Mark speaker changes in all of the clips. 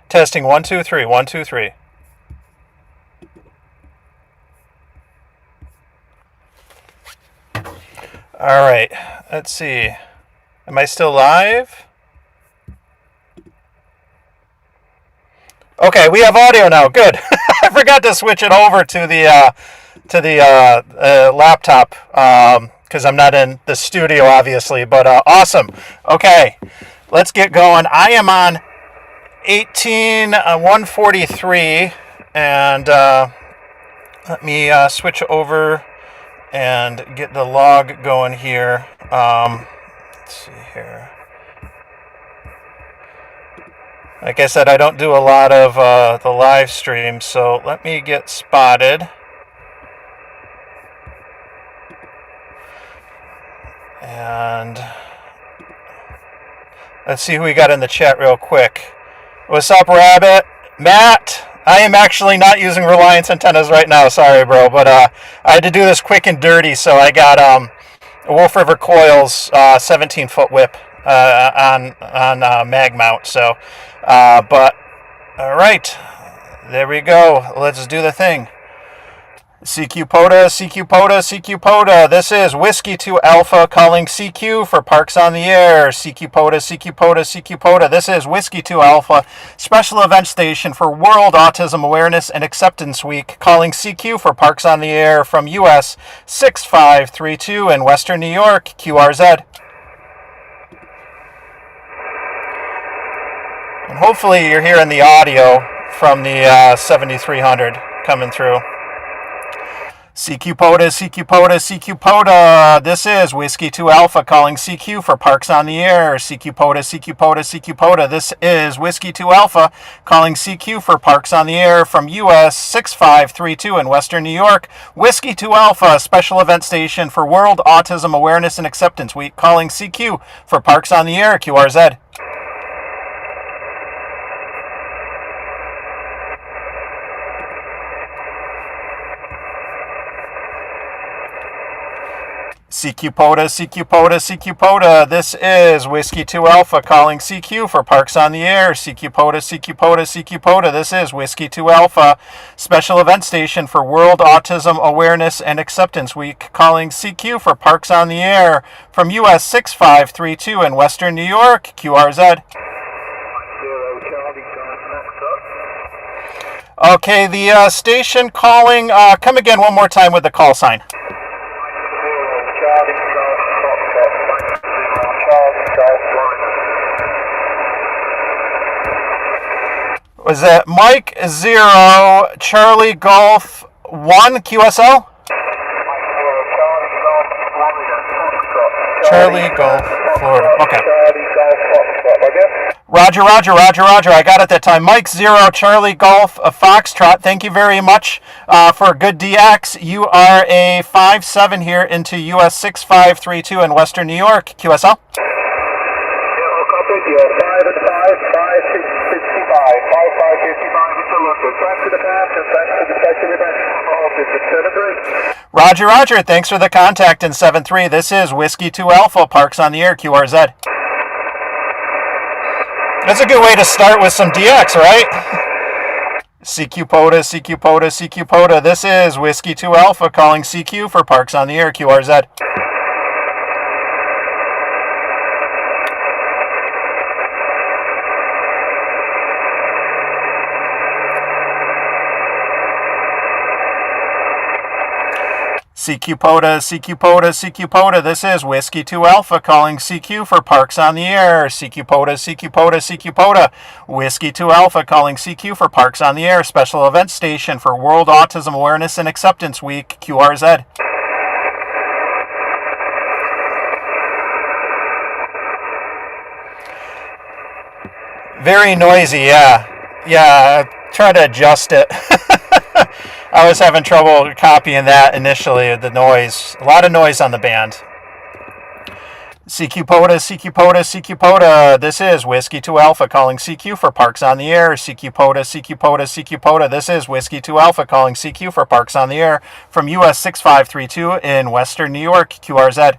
Speaker 1: Testing 1 2 3 1 2 3. All right, let's see. Am I still live? Okay, we have audio now. Good. I forgot to switch it over to the laptop because I'm not in the studio, obviously. But awesome. Okay, let's get going. I am on 143, and let me switch over and get the log going here. Let's see here. Like I said, I don't do a lot of the live stream, so let me get spotted. And let's see who we got in the chat real quick. What's up, Rabbit? Matt? I am actually not using Reliance antennas right now, sorry, bro, but I had to do this quick and dirty, so I got a Wolf River Coils 17-foot whip on mag mount, so, but, all right, there we go. Let's do the thing. CQ POTA, CQ POTA, CQ POTA. This is Whiskey 2 Alpha calling CQ for Parks on the Air. CQ POTA, CQ POTA, CQ POTA. This is Whiskey 2 Alpha, special event station for World Autism Awareness and Acceptance Week, calling CQ for Parks on the Air from US 6532 in Western New York, QRZ. And hopefully you're hearing the audio from the 7300 coming through. CQ POTA, CQ POTA, CQ POTA. This is Whiskey 2 Alpha calling CQ for Parks on the Air. CQ POTA, CQ POTA, CQ POTA. This is Whiskey 2 Alpha calling CQ for Parks on the Air from US 6532 in Western New York. Whiskey 2 Alpha, special event station for World Autism Awareness and Acceptance Week, calling CQ for Parks on the Air, QRZ. CQ POTA, CQ POTA, CQ POTA. This is Whiskey 2 Alpha calling CQ for Parks on the Air. CQ POTA, CQ POTA, CQ POTA. This is Whiskey 2 Alpha, special event station for World Autism Awareness and Acceptance Week, calling CQ for Parks on the Air from US 6532 in Western New York, QRZ. Okay, the station calling, come again one more time with the call sign. Was that Mike 0, Charlie Golf 1, QSL? Charlie Golf, Florida. Okay. Roger. I got it that time. Mike 0, Charlie Golf, Foxtrot. Thank you very much for good DX. You are a 5-7 here into US 6532 in Western New York. QSL? Roger. Thanks for the contact in 7-3. This is Whiskey 2 Alpha, Parks on the Air, QRZ. That's a good way to start with some DX, right? CQ POTA, CQ POTA, CQ POTA. This is Whiskey 2 Alpha calling CQ for Parks on the Air, QRZ. CQ POTA, CQ POTA, CQ POTA. This is Whiskey 2 Alpha calling CQ for Parks on the Air. CQ POTA, CQ POTA, CQ POTA. Whiskey 2 Alpha calling CQ for Parks on the Air, special event station for World Autism Awareness and Acceptance Week, QRZ. Very noisy, yeah. Try to adjust it. I was having trouble copying that initially, the noise. A lot of noise on the band. CQ POTA, CQ POTA, CQ POTA. This is Whiskey 2 Alpha calling CQ for Parks on the Air. CQ POTA, CQ POTA, CQ POTA. This is Whiskey 2 Alpha calling CQ for Parks on the Air from US 6532 in Western New York, QRZ.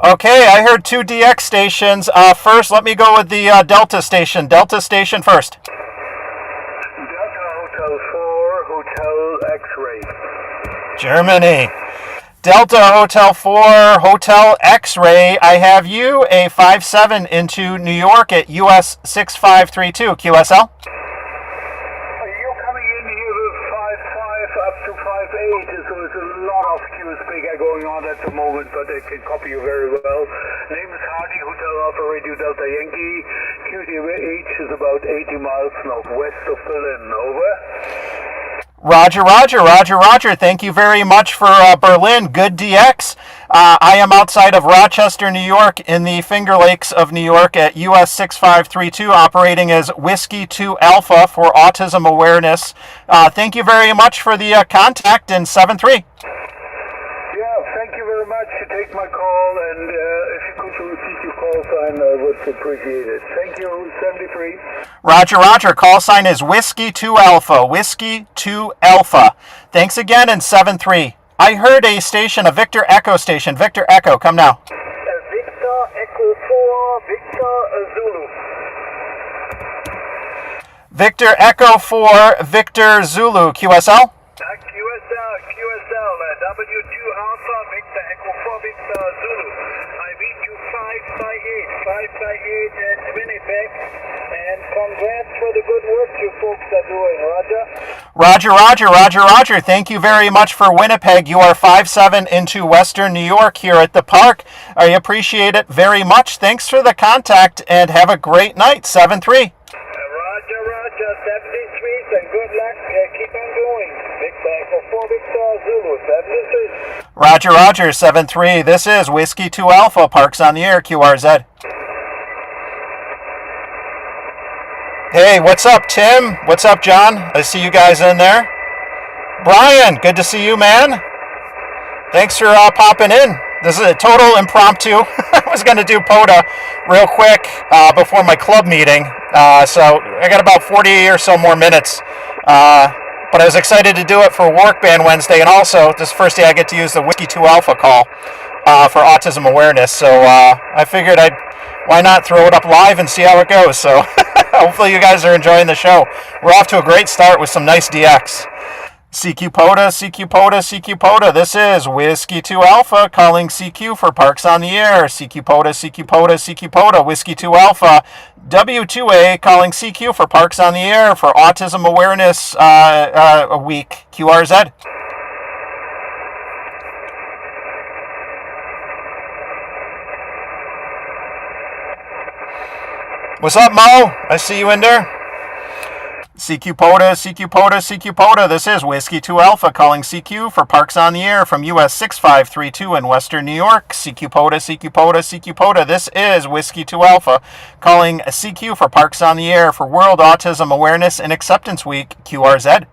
Speaker 1: Okay, I heard 2 DX stations. First, let me go with the Delta station. Delta station first.
Speaker 2: Delta Hotel 4, Hotel X-Ray.
Speaker 1: Germany. Delta Hotel 4, Hotel X-Ray. I have you a 5-7 into New York at US 6532. QSL?
Speaker 2: Going on at the moment, but I can copy you very well. Name is Hardy, Hotel Alpha Radio Delta Yankee. QTH is about 80 miles northwest of Berlin. Over.
Speaker 1: Roger. Thank you very much for Berlin. Good DX. I am outside of Rochester, New York, in the Finger Lakes of New York at US 6532, operating as Whiskey 2 Alpha for Autism Awareness. Thank you very much for the contact in 7-3.
Speaker 2: Take my call, and if you could repeat your call sign, I would appreciate it. Thank you, 73.
Speaker 1: Roger. Call sign is Whiskey 2 Alpha. Whiskey 2 Alpha. Thanks again in 7-3. I heard a station, a Victor Echo station. Victor Echo, come now.
Speaker 2: Victor Echo 4, Victor Zulu.
Speaker 1: Victor Echo 4, Victor Zulu. QSL?
Speaker 2: QSL, W2 Alpha, Victor Echo 4, Victor Zulu. I meet you 5 by 8 at Winnipeg, and congrats for the good work you folks are doing,
Speaker 1: Roger. Thank you very much for Winnipeg. You are 5-7 into Western New York here at the park. I appreciate it very much. Thanks for the contact, and have a great night, 7-3.
Speaker 2: Roger, 73, and good luck. Keep on going. Victor Echo 4, Victor Zulu, 73.
Speaker 1: Roger, 7-3. This is Whiskey 2 Alpha, Parks on the Air, QRZ. Hey, what's up, Tim? What's up, John? I see you guys in there. Brian, good to see you, man. Thanks for popping in. This is a total impromptu. was going to do POTA real quick before my club meeting. So I got about 40 or so more minutes. But I was excited to do it for WARC Band Wednesday, and also this first day I get to use the Whiskey 2 Alpha call for Autism Awareness. So I figured why not throw it up live and see how it goes. So hopefully you guys are enjoying the show. We're off to a great start with some nice DX. CQ POTA, CQ POTA, CQ POTA. This is Whiskey 2 Alpha calling CQ for Parks on the Air. CQ POTA, CQ POTA, CQ POTA. Whiskey 2 Alpha. W2A calling CQ for Parks on the Air for Autism Awareness Week. QRZ. What's up, Mo? I see you in there. CQ POTA, CQ POTA, CQ POTA. This is Whiskey 2 Alpha calling CQ for Parks on the Air from US 6532 in Western New York. CQ POTA, CQ POTA, CQ POTA. This is Whiskey 2 Alpha calling CQ for Parks on the Air for World Autism Awareness and Acceptance Week. QRZ.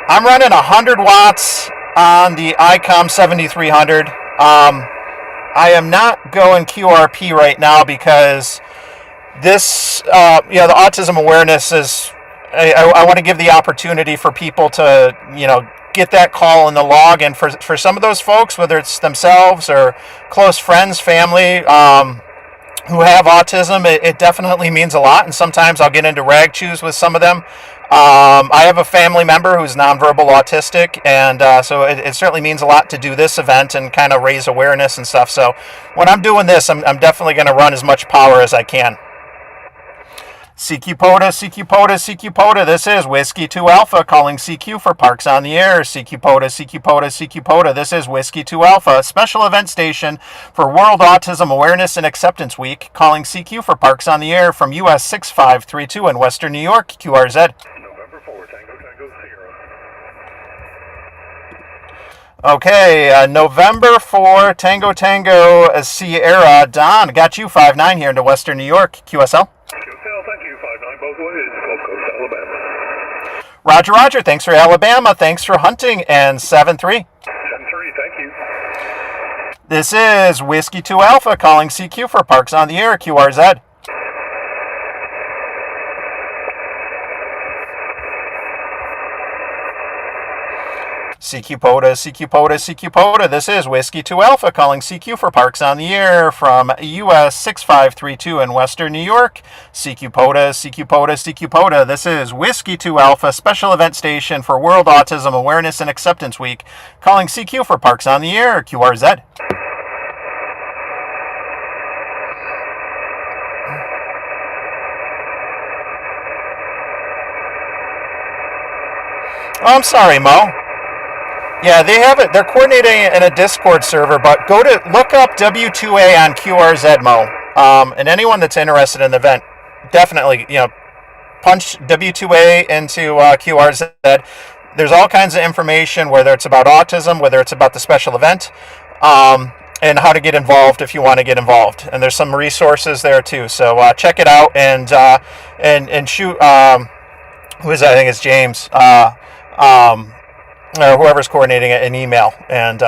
Speaker 1: I'm running 100 watts on the ICOM 7300. I am not going QRP right now because this, the autism awareness is, I want to give the opportunity for people to, get that call in the log. And for some of those folks, whether it's themselves or close friends, family, who have autism, it definitely means a lot. And sometimes I'll get into rag chews with some of them. I have a family member who's nonverbal autistic, and so it certainly means a lot to do this event and kind of raise awareness and stuff. So when I'm doing this, I'm definitely going to run as much power as I can. CQ POTA, CQ POTA, CQ POTA. This is Whiskey 2 Alpha calling CQ for Parks on the Air. CQ POTA, CQ POTA, CQ POTA. This is Whiskey 2 Alpha, special event station for World Autism Awareness and Acceptance Week, calling CQ for Parks on the Air from US 6532 in Western New York. QRZ.
Speaker 2: November 4, Tango Sierra.
Speaker 1: Okay, November 4, Tango Sierra. Don, got you 5-9 here into Western New York. QSL.
Speaker 2: Thank you, 5-9 both ways, Gulf Coast, Alabama.
Speaker 1: Roger, thanks for Alabama, thanks for hunting, and 7-3.
Speaker 2: 7-3, thank you.
Speaker 1: This is Whiskey 2 Alpha calling CQ for Parks on the Air. QRZ. CQ POTA, CQ POTA, CQ POTA. This is Whiskey 2 Alpha calling CQ for Parks on the Air from US 6532 in Western New York. CQ POTA, CQ POTA, CQ POTA. This is Whiskey 2 Alpha, special event station for World Autism Awareness and Acceptance Week, calling CQ for Parks on the Air. QRZ. Oh, I'm sorry, Mo. Yeah, they have it. They're coordinating in a Discord server, but look up W2A on QRZ, Mo. And anyone that's interested in the event, definitely, punch W2A into QRZ. There's all kinds of information, whether it's about autism, whether it's about the special event, and how to get involved if you want to get involved. And there's some resources there too. So check it out and shoot. Who is that? I think it's James. Or whoever's coordinating it, an email, and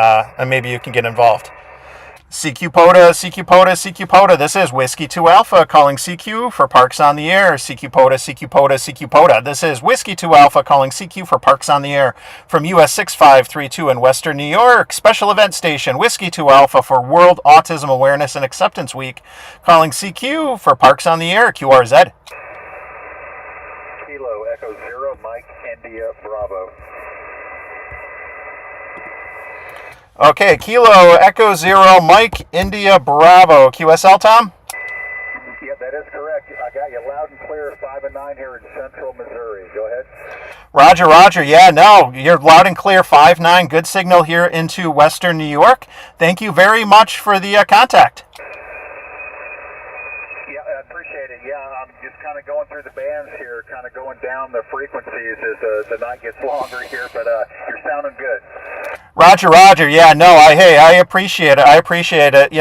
Speaker 1: maybe you can get involved. CQ POTA, CQ POTA, CQ POTA. This is Whiskey 2 Alpha calling CQ for Parks on the Air. CQ POTA, CQ POTA, CQ POTA. This is Whiskey 2 Alpha calling CQ for Parks on the Air from US 6532 in Western New York. Special event station, Whiskey 2 Alpha for World Autism Awareness and Acceptance Week, calling CQ for Parks on the Air. QRZ.
Speaker 2: Kilo Echo 0, Mike India Bravo.
Speaker 1: Okay, Kilo Echo 0, Mike India Bravo. QSL, Tom?
Speaker 2: Yeah, that is correct. I got you loud and clear, 5 and 9 here in Central Missouri. Go ahead.
Speaker 1: Roger. Yeah, no, you're loud and clear, 5-9. Good signal here into Western New York. Thank you very much for the contact.
Speaker 2: Yeah, I appreciate it. Yeah, I'm just kind of going through the bands here, kind of going down the frequencies as the night gets longer here, but you're sounding good.
Speaker 1: Roger. Yeah, no, I appreciate it.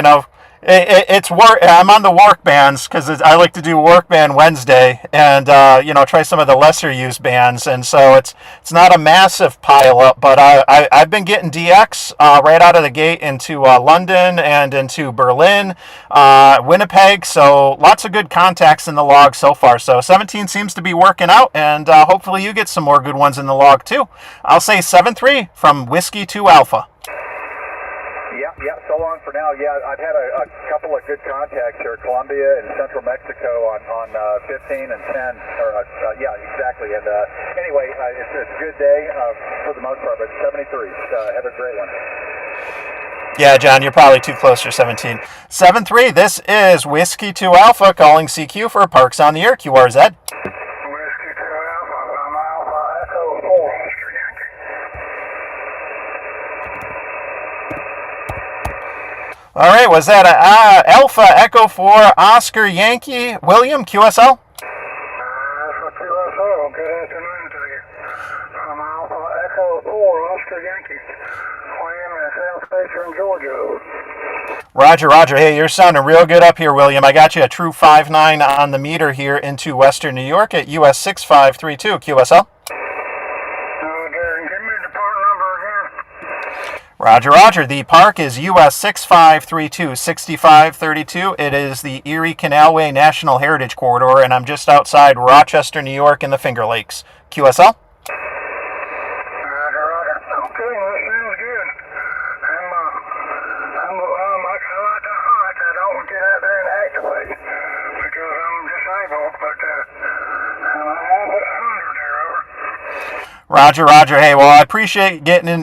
Speaker 1: It's work. I'm on the WARC bands because I like to do WARC Band Wednesday, and try some of the lesser used bands. And so it's not a massive pile up, but I've been getting DX right out of the gate into London and into Berlin, Winnipeg. So lots of good contacts in the log so far. So 17 seems to be working out, and hopefully you get some more good ones in the log too. I'll say 7-3 from Whiskey 2 Alpha.
Speaker 2: Yeah, so long for now. Yeah, I've had a couple of good contacts here, Colombia and Central Mexico on 15 and 10. Yeah, exactly. And anyway, it's a good day for the most part, but 73. Have a great one.
Speaker 1: Yeah, John, you're probably too close for 17. 7-3, this is Whiskey 2 Alpha calling CQ for Parks on the Air, QRZ.
Speaker 2: Whiskey 2 Alpha, I'm Alpha Echo 4, Oscar Yankee.
Speaker 1: All right, was that Alpha Echo 4 Oscar Yankee? William, QSL?
Speaker 2: Alpha QSL, good afternoon to you. I'm Alpha Echo 4, Oscar Yankee. William in southeastern Georgia.
Speaker 1: Roger. Hey, you're sounding real good up here, William. I got you a true 5.9 on the meter here into Western New York at US 6532, QSL. Roger. The park is US 6532, 6532. It is the Erie Canalway National Heritage Corridor, and I'm just outside Rochester, New York in the Finger Lakes. QSL?
Speaker 2: Roger. Okay, that sounds good. I like to hunt. I don't get out there and activate because I'm disabled, but I'm a habit hunter there, over.
Speaker 1: Roger. Hey, well, I appreciate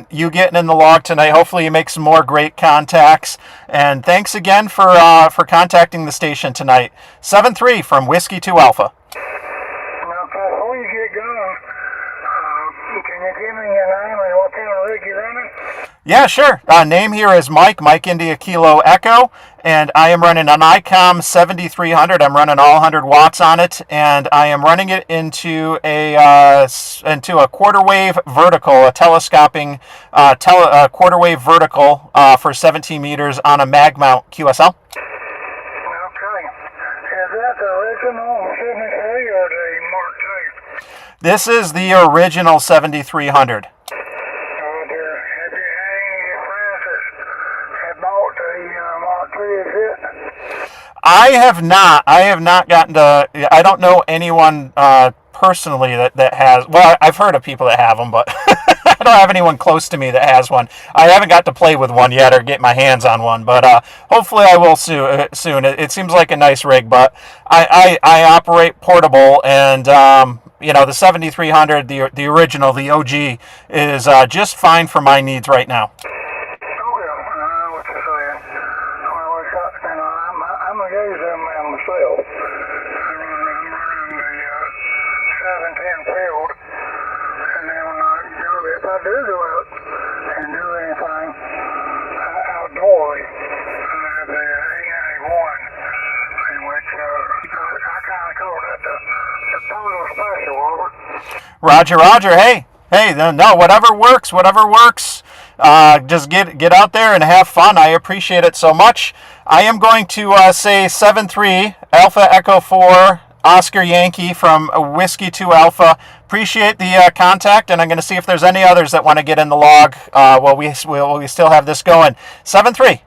Speaker 1: you getting in the log tonight. Hopefully you make some more great contacts. And thanks again for contacting the station tonight. 7-3 from Whiskey 2 Alpha.
Speaker 2: Now, before you get going, can you give me your name and what kind of rig you're running?
Speaker 1: Yeah, sure. Name here is Mike India Kilo Echo, and I am running an ICOM 7300. I'm running all 100 watts on it, and I am running it into a quarter wave vertical, a telescoping quarter wave vertical for 17 meters on a mag mount QSL.
Speaker 2: Okay. Is that the original 73 or the Mark II?
Speaker 1: This is the original 7300. I have not gotten to. I don't know anyone personally that has. Well, I've heard of people that have them, but I don't have anyone close to me that has one. I haven't got to play with one yet or get my hands on one, but hopefully I will soon. It seems like a nice rig, but I operate portable, and the 7300, the original, the OG, is just fine for my needs right now.
Speaker 2: I'm a user man myself. I'm running the 710 field, and then if I do go out and do anything outdoors, I have the 891, in which I kind of call that the total special, over.
Speaker 1: Roger. Hey, no, whatever works. Just get out there and have fun. I appreciate it so much. I am going to say 7-3, Alpha Echo 4, Oscar Yankee from Whiskey 2 Alpha. Appreciate the contact, and I'm going to see if there's any others that want to get in the log while we still have this going. 7-3.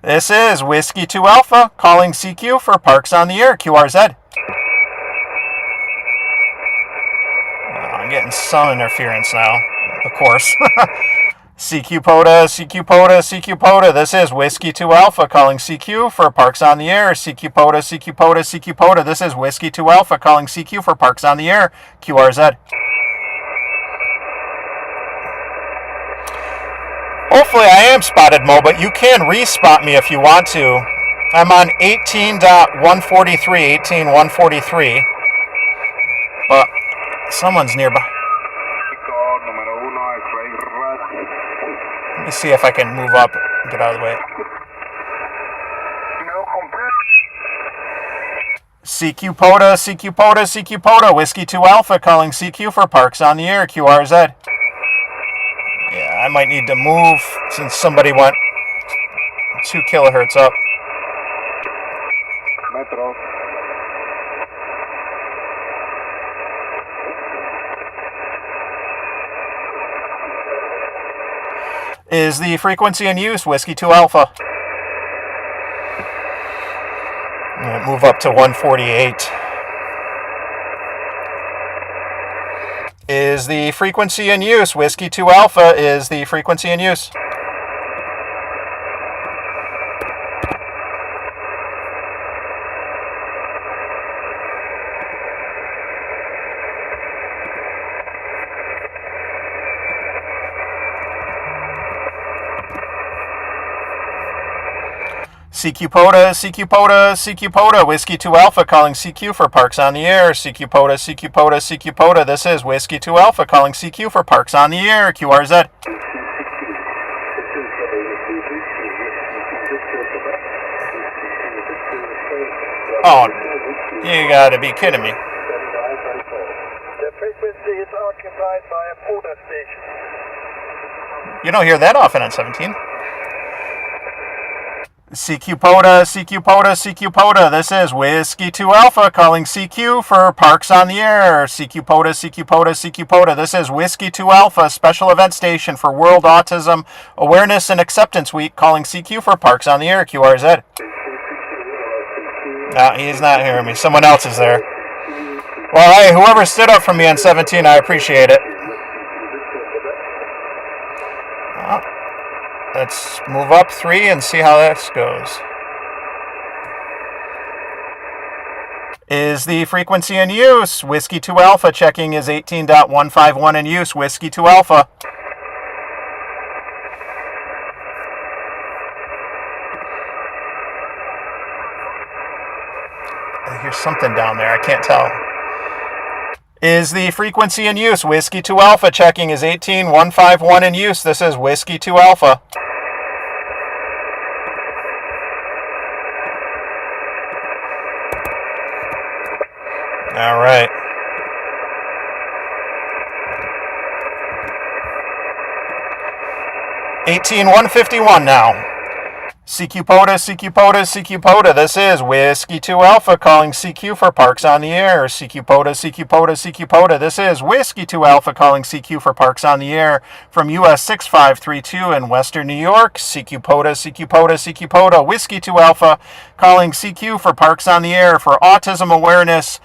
Speaker 1: This is Whiskey 2 Alpha calling CQ for Parks on the Air, QRZ. I'm getting some interference now, of course. CQ POTA. This is Whiskey 2 Alpha calling CQ for Parks on the Air. CQ POTA. This is Whiskey 2 Alpha calling CQ for Parks on the Air. QRZ. Hopefully I am spotted, Mo, but you can respot me if you want to. I'm on 18.143, but someone's nearby. Let me see if I can move up and get out of the way. CQ POTA. Whiskey 2 Alpha calling CQ for Parks on the Air, QRZ. Yeah, I might need to move since somebody went 2 kilohertz up.
Speaker 2: Metro.
Speaker 1: Is the frequency in use Whiskey 2 Alpha? We'll move up to 148. Is the frequency in use Whiskey 2 Alpha? Is the frequency in use? CQ POTA, CQ POTA, CQ POTA, Whiskey 2 Alpha calling CQ for Parks on the Air. CQ POTA, CQ POTA, CQ POTA. This is Whiskey 2 Alpha calling CQ for Parks on the Air. QRZ. Oh, you gotta be kidding me.
Speaker 2: The frequency is occupied by a POTA station.
Speaker 1: You don't hear that often on 17. CQ POTA, CQ POTA, CQ POTA. This is Whiskey 2 Alpha calling CQ for Parks on the Air. CQ POTA, CQ POTA, CQ POTA. This is Whiskey 2 Alpha, special event station for World Autism Awareness and Acceptance Week, calling CQ for Parks on the Air. QRZ. No, he's not hearing me. Someone else is there. Well, hey, whoever stood up for me on 17, I appreciate it. Let's move up 3 and see how this goes. Is the frequency in use? Whiskey 2 Alpha checking is 18.151 in use. Whiskey 2 Alpha. I hear something down there. I can't tell. Is the frequency in use? Whiskey 2 Alpha checking is 18.151 in use. This is Whiskey 2 Alpha. All right. $18,151 now. CQ POTA, CQ POTA, CQ POTA. This is Whiskey 2 Alpha calling CQ for Parks on the Air. CQ POTA, CQ POTA, CQ POTA. This is Whiskey 2 Alpha calling CQ for Parks on the Air from US 6532 in Western New York. CQ POTA, CQ POTA, CQ POTA. Whiskey 2 Alpha calling CQ for Parks on the Air for Autism Awareness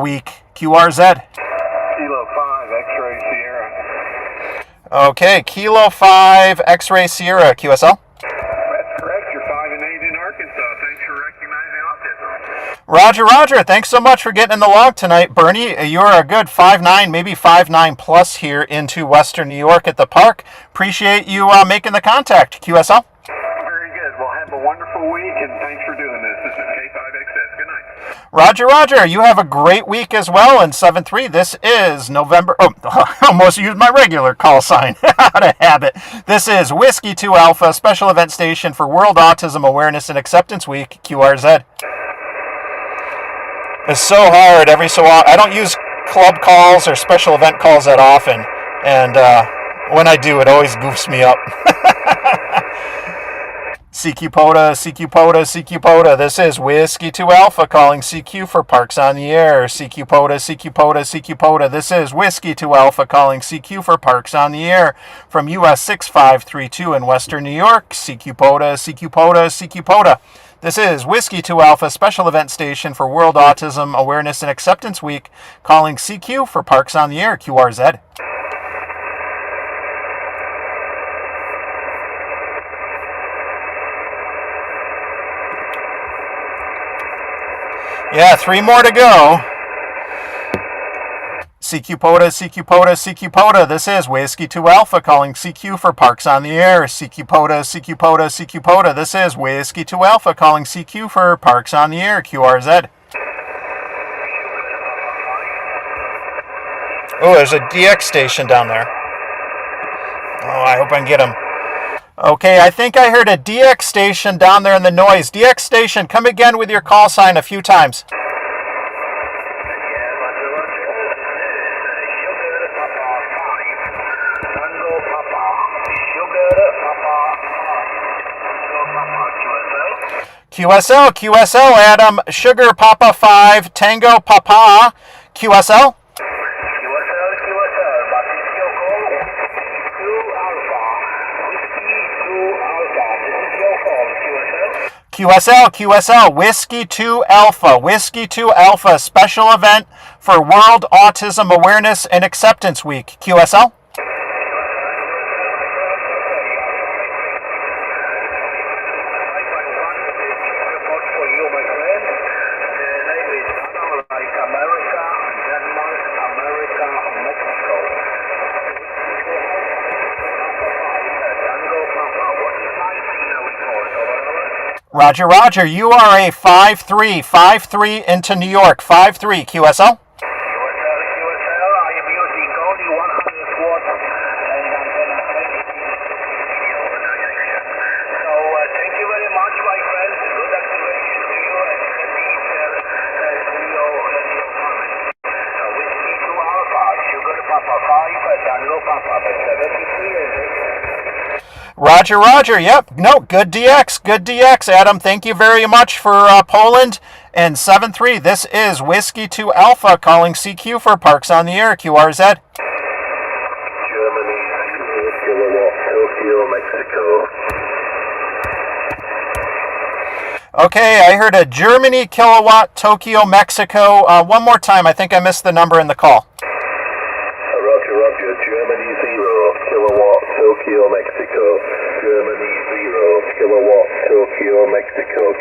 Speaker 1: Week. QRZ.
Speaker 2: Kilo 5, X-ray Sierra.
Speaker 1: Okay, Kilo 5, X-ray Sierra. QSL. Roger, Roger. Thanks so much for getting in the log tonight, Bernie. You're a good 5'9", maybe 5'9 plus here into Western New York at the park. Appreciate you making the contact. QSL.
Speaker 2: Very good. Well, have a wonderful week, and thanks for doing this. This is K5XS. Good night.
Speaker 1: Roger, Roger. You have a great week as well in 7-3. This is November. Oh, I almost used my regular call sign. Out of habit. This is Whiskey 2 Alpha, special event station for World Autism Awareness and Acceptance Week. QRZ. It's so hard every so often. I don't use club calls or special event calls that often, and when I do, it always goofs me up. CQ POTA, CQ POTA, CQ POTA. This is Whiskey 2 Alpha calling CQ for Parks on the Air. CQ POTA, CQ POTA, CQ POTA. This is Whiskey 2 Alpha calling CQ for Parks on the Air from US 6532 in Western New York. CQ POTA, CQ POTA, CQ POTA. This is Whiskey 2 Alpha, special event station for World Autism Awareness and Acceptance Week, calling CQ for Parks on the Air. QRZ. Yeah, 3 more to go. CQ POTA, CQ POTA, CQ POTA. This is Whiskey 2 Alpha calling CQ for Parks on the Air. CQ POTA, CQ POTA, CQ POTA. This is Whiskey 2 Alpha calling CQ for Parks on the Air. QRZ. Oh, there's a DX station down there. Oh, I hope I can get him. Okay, I think I heard a DX station down there in the noise. DX station, come again with your call sign a few times. QSL, Adam, Sugar Papa 5, Tango Papa, QSL. QSL, Whiskey 2 Alpha, special event for World Autism Awareness and Acceptance Week. QSL. Roger, you are a 5-3 into New York, 5-3, QSL. Roger, yep. No, good DX, Adam. Thank you very much for Poland. And 7-3, this is Whiskey 2 Alpha calling CQ for Parks on the Air, QRZ.
Speaker 3: Germany, kilowatt, Tokyo, Mexico.
Speaker 1: Okay, I heard a Germany, kilowatt, Tokyo, Mexico. One more time, I think I missed the number in the call.
Speaker 3: Roger, Germany 0, kilowatt, Tokyo, Mexico. Germany 0, kilowatt, Tokyo, Mexico,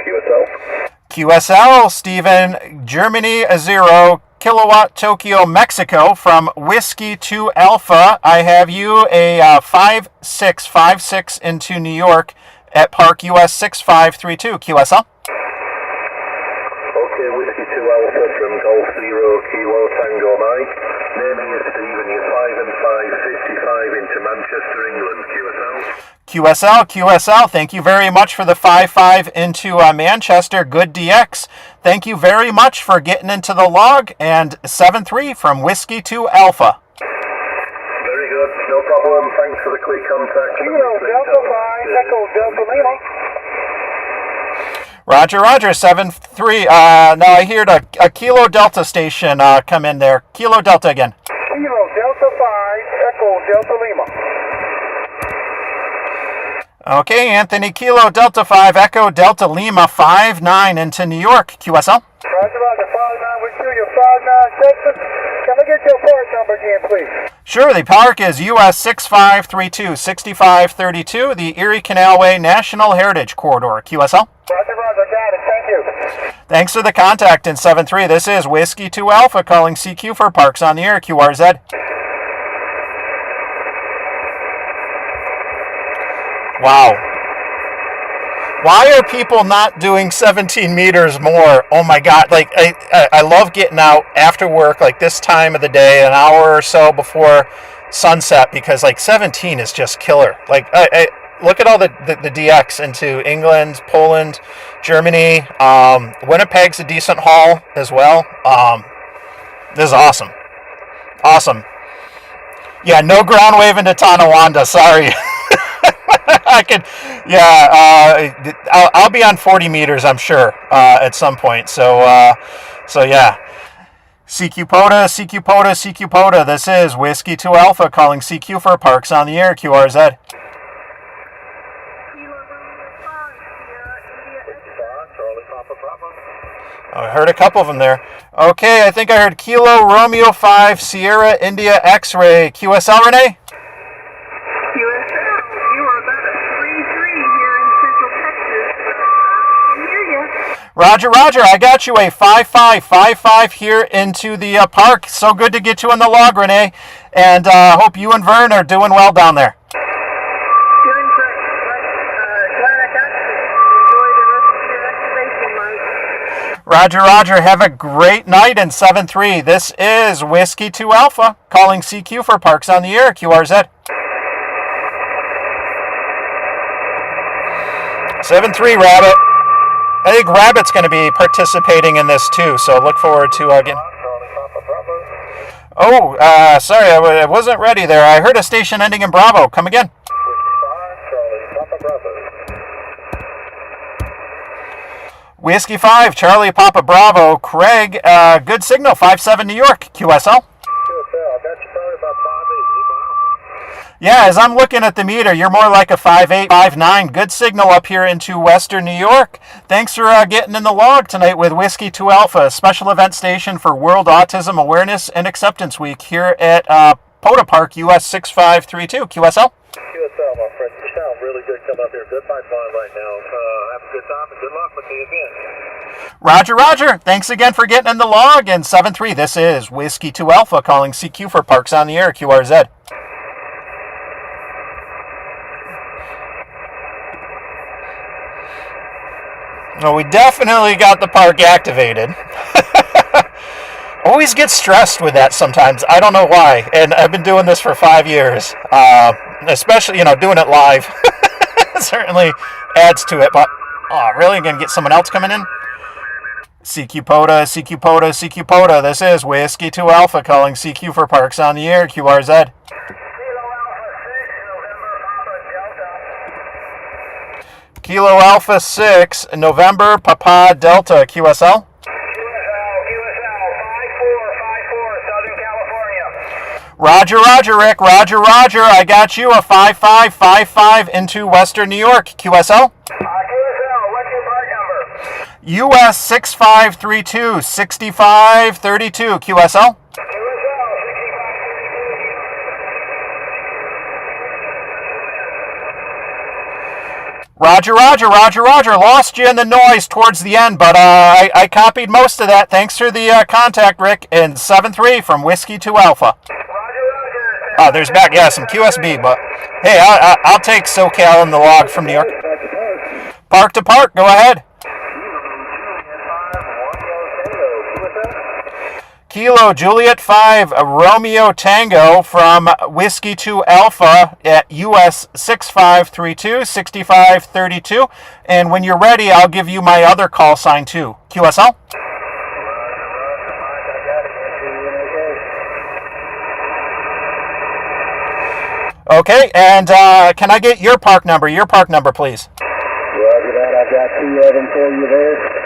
Speaker 1: QSL, Stephen, Germany 0, kilowatt, Tokyo, Mexico, from Whiskey 2 Alpha. I have you a 5-6 into New York at Park US 6532, QSL.
Speaker 3: Okay, Whiskey 2 Alpha from Golf 0, Kilo Tango Mike. Naming is Stephen, you're 5 and 5, 55 into Manchester, England,
Speaker 1: QSL, thank you very much for the 5-5 into Manchester, good DX. Thank you very much for getting into the log, and 7-3 from Whiskey 2 Alpha.
Speaker 3: Very good, no problem, thanks for the quick contact.
Speaker 2: Kilo Delta 5, Echo Delta Lima.
Speaker 1: Roger, 7-3. Now I heard a Kilo Delta station come in there. Kilo Delta again.
Speaker 2: Kilo Delta 5, Echo Delta Lima.
Speaker 1: Okay, Anthony, Kilo Delta 5, Echo Delta Lima, 5-9 into New York, QSL.
Speaker 2: Roger, 5-9 with you, you're 5-9 Texas. Can I get your part number again, please?
Speaker 1: Sure, the park is US 6532, the Erie Canalway National Heritage Corridor, QSL.
Speaker 2: Roger, got it, thank you.
Speaker 1: Thanks for the contact in 7-3. This is Whiskey 2 Alpha calling CQ for Parks on the Air, QRZ. Wow. Why are people not doing 17 meters more? Oh my God. Like, I love getting out after work, like this time of the day, an hour or so before sunset, because like 17 is just killer. Like, I look at all the DX into England, Poland, Germany. Winnipeg's a decent haul as well. This is awesome. Awesome. Yeah, no ground waving to Tonawanda. Sorry. I could, yeah. I'll be on 40 meters, I'm sure, at some point. So yeah. CQ POTA. This is Whiskey 2 Alpha calling CQ for Parks on the Air, QRZ. I heard a couple of them there. Okay, I think I heard Kilo Romeo 5 Sierra India X-Ray. QSL, Renee?
Speaker 4: QSL, you are about a 3-3 here in Central Texas. I hear you.
Speaker 1: Roger, I got you a 5-5 here into the park. So good to get you in the log, Renee. And hope you and Vern are doing well down there.
Speaker 4: Doing great. Glad I got you. Enjoy the rest of your excavation, Mike.
Speaker 1: Roger, have a great night in 7-3. This is Whiskey 2 Alpha calling CQ for Parks on the Air, QRZ. 7-3, Rabbit. I think Rabbit's going to be participating in this too, so look forward to again. Oh, sorry, I wasn't ready there. I heard a station ending in Bravo. Come again. Whiskey 5, Charlie Papa Bravo, Craig, good signal, 5-7 New York, QSL.
Speaker 3: QSL, I got you probably about 5-8 miles.
Speaker 1: Yeah, as I'm looking at the meter, you're more like a 5-8, 5-9. Good signal up here into Western New York. Thanks for getting in the log tonight with Whiskey 2 Alpha, special event station for World Autism Awareness and Acceptance Week here at POTA Park, US 6532. QSL?
Speaker 3: QSL, my friend, you sound really good coming up here. Good pipeline right now. Have a good time and good luck with me again.
Speaker 1: Roger, Roger. Thanks again for getting in the log. And 7-3, this is Whiskey 2 Alpha calling CQ for Parks on the Air, QRZ. Well, we definitely got the park activated. Always get stressed with that sometimes. I don't know why. And I've been doing this for 5 years. Especially, doing it live. Certainly adds to it. But, really? Going to get someone else coming in? CQ POTA, CQ POTA, CQ POTA. This is Whiskey 2 Alpha calling CQ for Parks on the Air, QRZ. Kilo Alpha 6, November, Papa Delta, QSL.
Speaker 2: QSL 5454, Southern California.
Speaker 1: Roger, Roger, Rick. Roger, Roger. I got you a 5555 into Western New York, QSL.
Speaker 2: QSL, what's your part number?
Speaker 1: US 6532, 6532, QSL. Roger, Roger, Roger, Roger. Lost you in the noise towards the end, but I copied most of that. Thanks for the contact, Rick. And 7-3 from Whiskey 2 Alpha. Oh, there's back, yeah, some QSB, but hey, I'll take SoCal in the log from New York. Park to park, go ahead. Kilo Juliet 5 Romeo Tango from Whiskey 2 Alpha at US 6532, 6532. And when you're ready, I'll give you my other call sign too. QSL? Okay, and can I get your park number? Your park number, please.
Speaker 3: Roger that. I've got 2 of them for you there.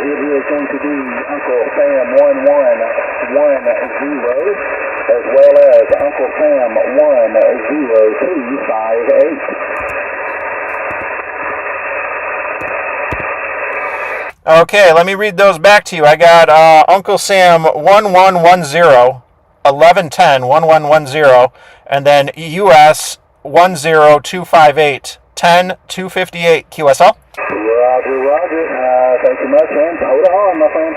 Speaker 3: It is going to be Uncle Sam 1110, as well as Uncle Sam 10258.
Speaker 1: Okay, let me read those back to you. I got Uncle Sam 1110, 1110, 1110, and then US 10258, 10258, QSL.
Speaker 3: Roger, Roger. Thank you much, and POTA on, my friend.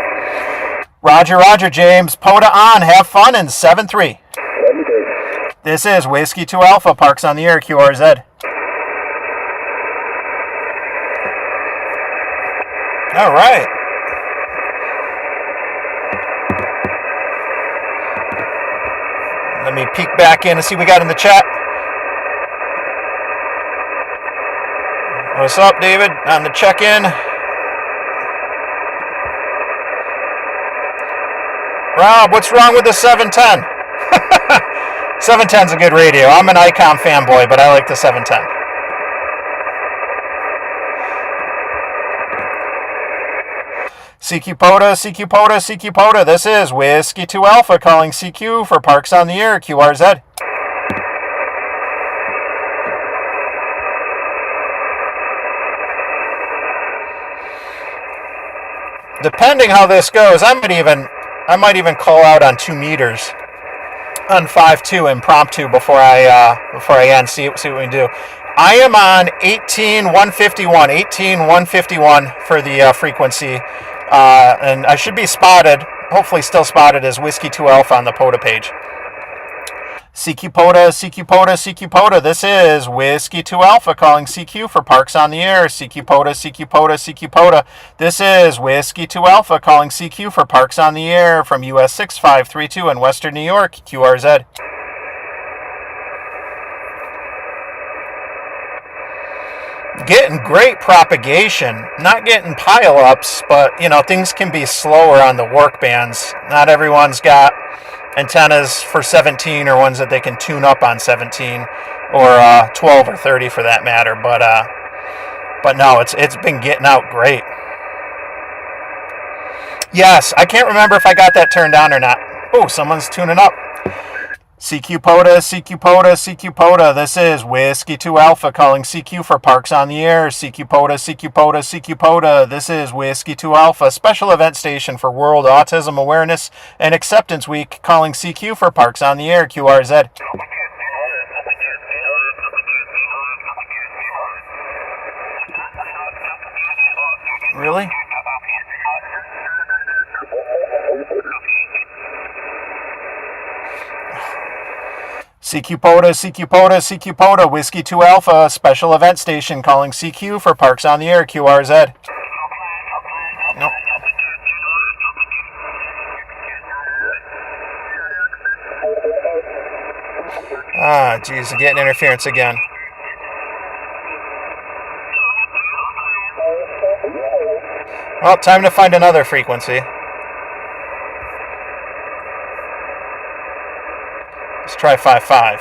Speaker 1: Roger, Roger, James. POTA on. Have fun in 7-3.
Speaker 3: 73.
Speaker 1: This is Whiskey 2 Alpha, Parks on the Air, QRZ. All right. Let me peek back in and see what we got in the chat. What's up, David? On the check-in. Rob, what's wrong with the 710? 710's a good radio. I'm an Icom fanboy, but I like the 710. CQ POTA, CQ POTA, CQ POTA. This is Whiskey 2 Alpha calling CQ for Parks on the Air, QRZ. Depending how this goes, I might even call out on 2 meters on 5-2 impromptu before I end. See what we can do. I am on 18151 for the frequency, and I should be spotted, hopefully still spotted as Whiskey 2 Alpha on the POTA page. CQ POTA, CQ POTA, CQ POTA. This is Whiskey 2 Alpha calling CQ for Parks on the Air. CQ POTA, CQ POTA, CQ POTA. This is Whiskey 2 Alpha calling CQ for Parks on the Air from US 6532 in Western New York, QRZ. Getting great propagation, not getting pile-ups, but, things can be slower on the WARC bands. Not everyone's got antennas for 17 or ones that they can tune up on 17 or 12 or 30 for that matter. But no, it's been getting out great. Yes, I can't remember if I got that turned on or not. Oh, someone's tuning up. CQ POTA, CQ POTA, CQ POTA. This is Whiskey 2 Alpha calling CQ for Parks on the Air. CQ POTA, CQ POTA, CQ POTA. This is Whiskey 2 Alpha, special event station for World Autism Awareness and Acceptance Week, calling CQ for Parks on the Air. QRZ. Really? CQ POTA, CQ POTA, CQ POTA, Whiskey 2 Alpha, special event station calling CQ for Parks on the Air, QRZ. Nope. Ah, geez, getting interference again. Well, time to find another frequency. Let's try 55.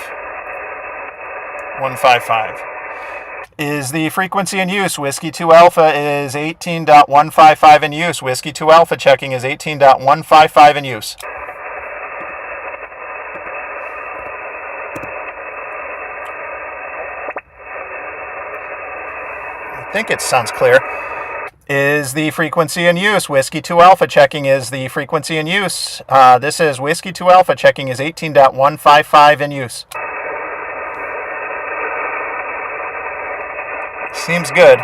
Speaker 1: 155. Is the frequency in use? Whiskey 2 Alpha is 18.155 in use. Whiskey 2 Alpha checking is 18.155 in use. I think it sounds clear. Is the frequency in use? Whiskey 2 Alpha checking is the frequency in use. This is Whiskey 2 Alpha checking is 18.155 in use. Seems good.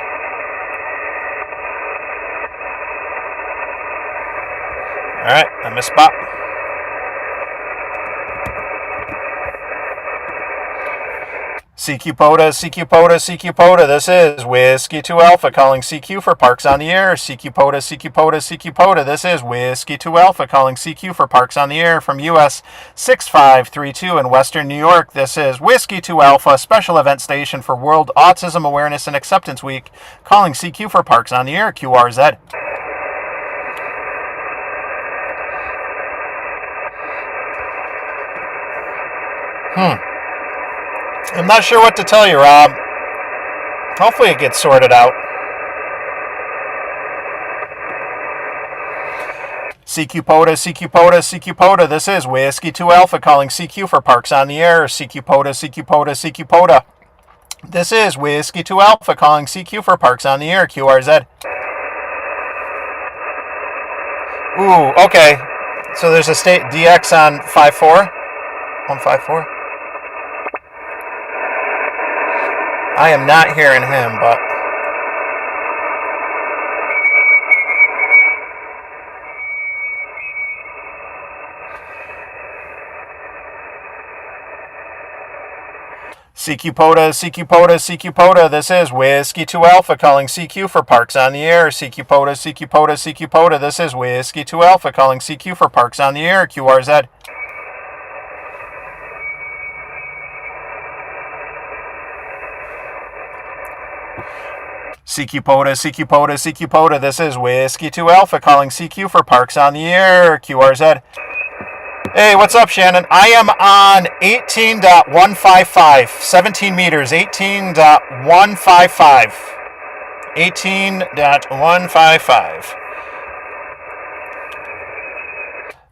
Speaker 1: Alright, I missed spot. CQ POTA, CQ POTA, CQ POTA. This is Whiskey 2 Alpha calling CQ for Parks on the Air. CQ POTA, CQ POTA, CQ POTA. This is Whiskey 2 Alpha calling CQ for Parks on the Air from US 6532 in Western New York. This is Whiskey 2 Alpha, special event station for World Autism Awareness and Acceptance Week, calling CQ for Parks on the Air, QRZ. I'm not sure what to tell you, Rob. Hopefully it gets sorted out. CQ POTA, CQ POTA, CQ POTA. This is Whiskey 2 Alpha calling CQ for Parks on the Air. CQ POTA, CQ POTA, CQ POTA. This is Whiskey 2 Alpha calling CQ for Parks on the Air. QRZ. Ooh, okay. So there's a state DX on 54? 154? I am not hearing him, but... CQ POTA, CQ POTA, CQ POTA. This is Whiskey 2 Alpha calling CQ for Parks on the Air. CQ POTA, CQ POTA, CQ POTA. This is Whiskey 2 Alpha calling CQ for Parks on the Air. QRZ. CQ POTA, CQ POTA, CQ POTA. This is Whiskey 2 Alpha calling CQ for Parks on the Air. QRZ. Hey, what's up, Shannon? I am on 18.155, 17 meters, 18.155. 18.155.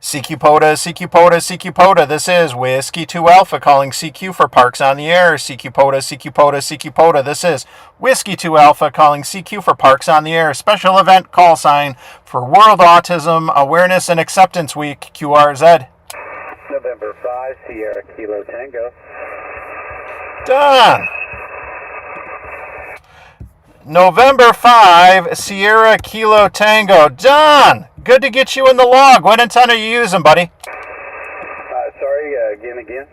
Speaker 1: CQ POTA, CQ POTA, CQ POTA. This is Whiskey 2 Alpha calling CQ for Parks on the Air. CQ POTA, CQ POTA, CQ POTA. This is Whiskey 2 Alpha calling CQ for Parks on the Air. Special event call sign for World Autism Awareness and Acceptance Week. QRZ.
Speaker 5: November 5, Sierra Kilo Tango.
Speaker 1: Done. November 5, Sierra Kilo Tango. Done. Good to get you in the log. What antenna are you using, buddy?
Speaker 5: Sorry, again.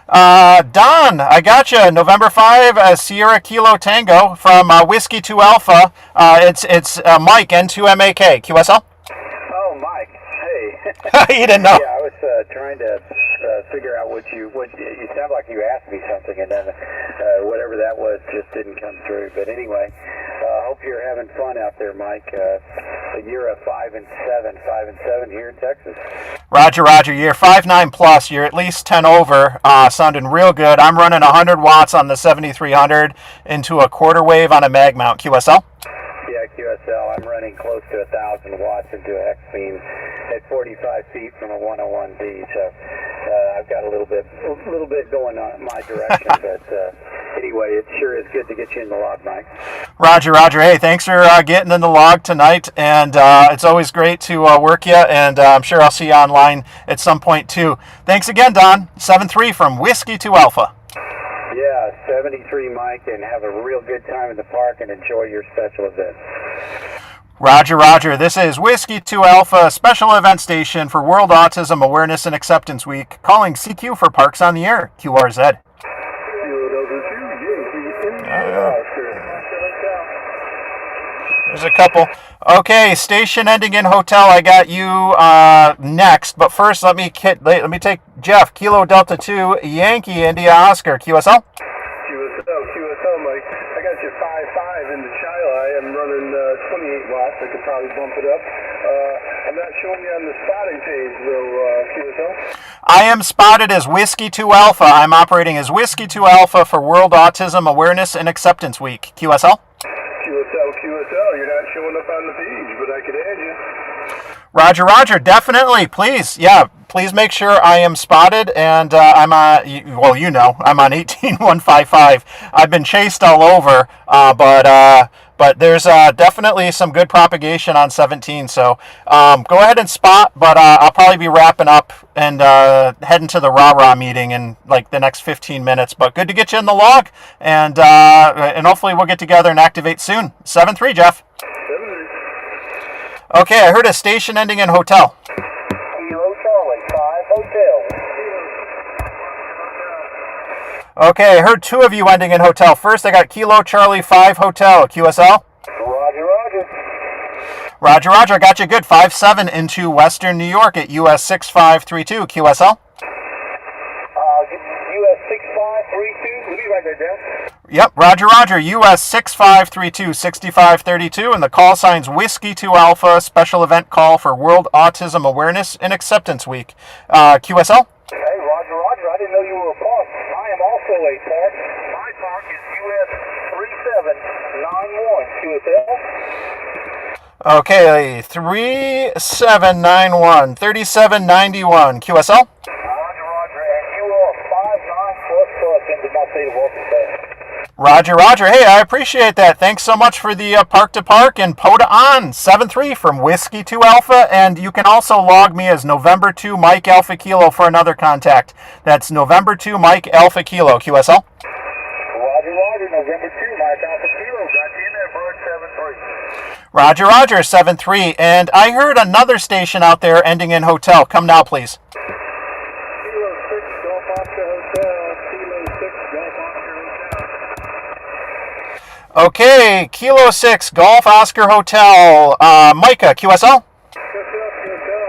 Speaker 1: Don, I got you. November 5, Sierra Kilo Tango from Whiskey 2 Alpha. It's Mike, N2MAK. QSL?
Speaker 5: Oh, Mike. Hey.
Speaker 1: You didn't know?
Speaker 5: Yeah, I was trying to figure out what you sound like you asked me something, and then whatever that was just didn't come through. But anyway, hope you're having fun out there, Mike. You're a 5 and 7 here in Texas.
Speaker 1: Roger. You're 5.9 plus. You're at least 10 over. Sounding real good. I'm running 100 watts on the 7300 into a quarter wave on a mag mount. QSL?
Speaker 5: Yeah, QSL. I'm running close to 1,000 watts into a hex beam at 45 feet from a 101D. So I've got a little bit going on in my direction. But anyway, it sure is good to get you in the log, Mike.
Speaker 1: Roger. Hey, thanks for getting in the log tonight, and it's always great to work you, and I'm sure I'll see you online at some point too. Thanks again, Don. 7-3 from Whiskey to Alpha.
Speaker 5: Yeah, 73, Mike, and have a real good time in the park and enjoy your special event.
Speaker 1: Roger. This is Whiskey 2 Alpha, special event station for World Autism Awareness and Acceptance Week, calling CQ for Parks on the Air, QRZ. There's a couple. Okay, station ending in hotel. I got you next, but first let me take Jeff. Kilo Delta 2 Yankee India Oscar QSL.
Speaker 3: QSL, Mike. I got you 5.5 in the Chile. I'm running 28 watts. I could probably bump it up. I'm not showing you on the spotting page though, QSL.
Speaker 1: I am spotted as Whiskey 2 Alpha. I'm operating as Whiskey 2 Alpha for World Autism Awareness and Acceptance Week. QSL.
Speaker 3: QSL, you're not showing up on the page, but I could add you.
Speaker 1: Roger, definitely, please. Yeah, please make sure I am spotted, and I'm on, well, you know, I'm on 18155. I've been chased all over, but there's definitely some good propagation on 17, so go ahead and spot, but I'll probably be wrapping up and heading to the rah-rah meeting in like the next 15 minutes, but good to get you in the log, and hopefully we'll get together and activate soon. 7-3, Jeff.
Speaker 3: 7-3.
Speaker 1: Okay, I heard a station ending in hotel.
Speaker 5: Kilo Charlie, 5 Hotel.
Speaker 1: Okay, I heard two of you ending in hotel. First, I got Kilo Charlie 5 Hotel, QSL.
Speaker 5: Roger.
Speaker 1: I got you good. 5-7 into Western New York at US 6532, QSL.
Speaker 5: US 6532, will you write that down?
Speaker 1: Yep, Roger, US 6532, 6532, and the call sign's Whiskey 2 Alpha, special event call for World Autism Awareness and Acceptance Week. QSL?
Speaker 5: Hey, Roger, I didn't know you were a park. I am also a park. My park is US 3791, QSL.
Speaker 1: Okay, 3791, 3791, QSL? Roger. Hey, I appreciate that. Thanks so much for the park to park and POTA on 7-3 from Whiskey 2 Alpha, and you can also log me as November 2 Mike Alpha Kilo for another contact. That's November 2 Mike Alpha Kilo, QSL.
Speaker 5: Roger, November 2 Mike Alpha Kilo, got you in there, bird 7-3.
Speaker 1: Roger, 7-3, and I heard another station out there ending in hotel. Come now, please.
Speaker 2: Kilo 6 Golf Oscar Hotel, Kilo 6 Golf Oscar Hotel.
Speaker 1: Okay, Kilo 6 Golf Oscar Hotel. Micah, QSL?
Speaker 2: QSL, I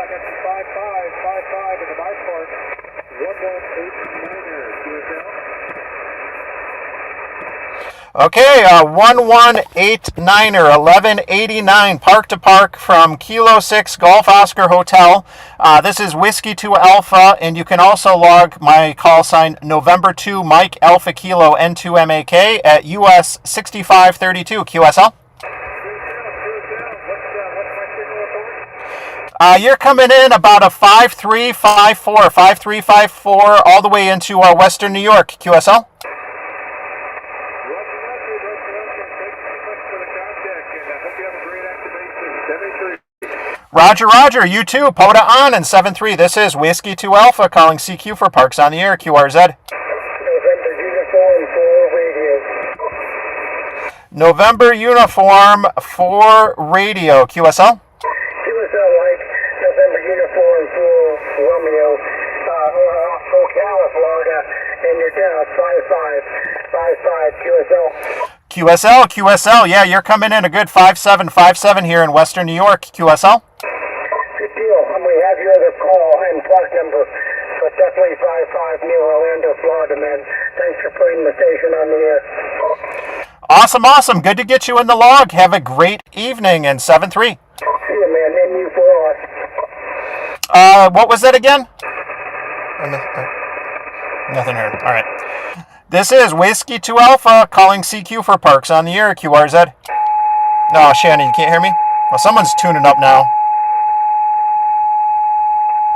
Speaker 2: got you 5-5 in the bike park. 1189er, QSL.
Speaker 1: Okay, 1189er, 1189, park to park from Kilo 6 Golf Oscar Hotel. This is Whiskey 2 Alpha, and you can also log my call sign November 2 Mike Alpha Kilo N2MAK at US 6532, QSL. You're coming in about a 5354 all the way into Western New York, QSL. Roger, you too. POTA on and 7-3. This is Whiskey 2 Alpha calling CQ for Parks on the Air, QRZ. November uniform for radio, QSL.
Speaker 2: QSL, like November uniform for Romeo, Ocala, Florida, and your town, 5555
Speaker 1: QSL. Yeah, you're coming in a good 5757 here in Western New York, QSL.
Speaker 2: Good deal. We have your other call and park number, but definitely 55 near Orlando, Florida, man. Thanks for putting the station on the air.
Speaker 1: Awesome. Good to get you in the log. Have a great evening, and 7-3.
Speaker 2: See you, man. And you for us.
Speaker 1: What was that again? Nothing heard. All right. This is Whiskey 2 Alpha calling CQ for Parks on the Air, QRZ. No, Shannon, you can't hear me? Well, someone's tuning up now.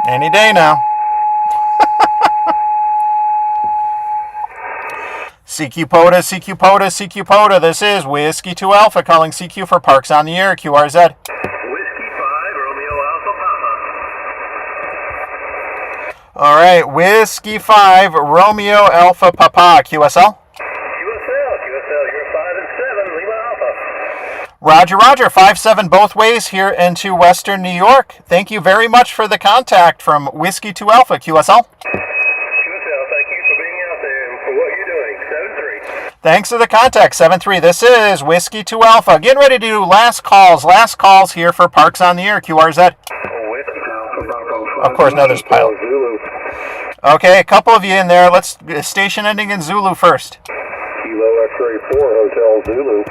Speaker 1: Any day now. CQ POTA, CQ POTA, CQ POTA. This is Whiskey 2 Alpha calling CQ for Parks on the Air, QRZ.
Speaker 3: Whiskey 5, Romeo Alpha Papa.
Speaker 1: All right, Whiskey 5, Romeo Alpha Papa, QSL.
Speaker 3: QSL, you're 5 and 7, Lima Alpha.
Speaker 1: Roger, Roger, 5-7 both ways here into Western New York. Thank you very much for the contact from Whiskey 2 Alpha, QSL. Thanks for the contact, 7-3. This is Whiskey 2 Alpha. Getting ready to do last calls here for Parks on the Air, QRZ. Of course, now there's pilot. Okay, a couple of you in there. Let's station ending in Zulu first.
Speaker 3: Kilo X-Ray 4, Hotel Zulu.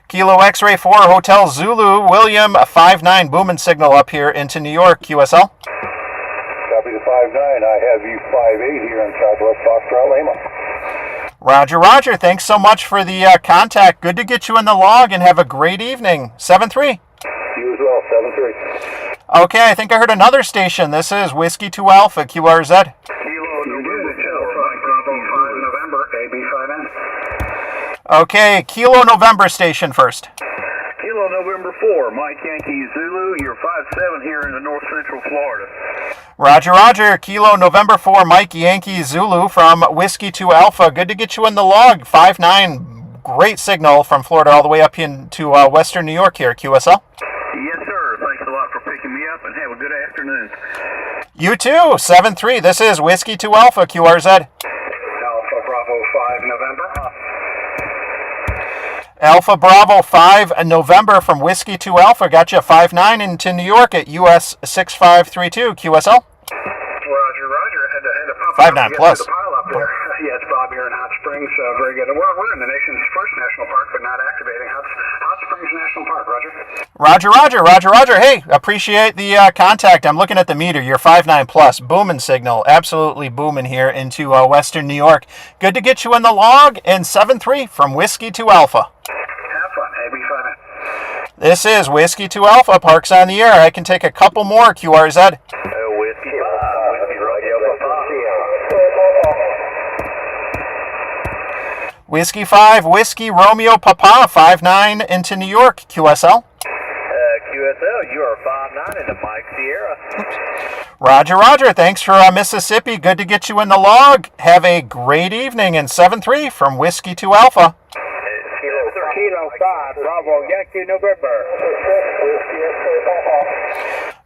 Speaker 1: Kilo X-Ray 4, Hotel Zulu, William 5-9, booming signal up here into New York, QSL.
Speaker 3: Copy the 5-9, I have you 5-8 here in Southwest Foxtrot Lima.
Speaker 1: Roger, Roger, thanks so much for the contact. Good to get you in the log and have a great evening. 7-3.
Speaker 3: You as well, 7-3.
Speaker 1: Okay, I think I heard another station. This is Whiskey 2 Alpha, QRZ.
Speaker 3: Kilo November 5 November, AB5N.
Speaker 1: Okay, Kilo November station first.
Speaker 3: Kilo November 4, Mike Yankee Zulu, you're 5-7 here in the north central Florida.
Speaker 1: Roger, Roger, Kilo November 4, Mike Yankee Zulu from Whiskey 2 Alpha. Good to get you in the log. 5-9, great signal from Florida all the way up into Western New York here, QSL.
Speaker 3: Yes, sir. Thanks a lot for picking me up and have a good afternoon.
Speaker 1: You too, 7-3. This is Whiskey 2 Alpha, QRZ.
Speaker 3: Alpha Bravo 5 November.
Speaker 1: Alpha Bravo 5 November from Whiskey 2 Alpha. Got you 5-9 into New York at US 6532, QSL.
Speaker 2: Roger, Roger. Had to pop
Speaker 1: 5-9 plus.
Speaker 2: The pile up there. Yeah, it's Bob here in Hot Springs. Very good. We're in the nation's first national park, but not activating. Hot Springs National Park, Roger.
Speaker 1: Roger, Roger, Roger, Roger. Hey, appreciate the contact. I'm looking at the meter. You're 5-9 plus. Booming signal. Absolutely booming here into Western New York. Good to get you in the log. And 7-3 from Whiskey 2 Alpha.
Speaker 2: Have fun. AB5N.
Speaker 1: This is Whiskey 2 Alpha, Parks on the Air. I can take a couple more, QRZ.
Speaker 3: Whiskey 5, Whiskey Radio Papa.
Speaker 1: Whiskey 5, Whiskey Romeo Papa, 5-9 into New York, QSL.
Speaker 3: QSL, you are 5-9 into Mike Sierra.
Speaker 1: Roger, Roger. Thanks for Mississippi. Good to get you in the log. Have a great evening. And 7-3 from Whiskey 2 Alpha.
Speaker 3: Kilo 5, Bravo Yankee November.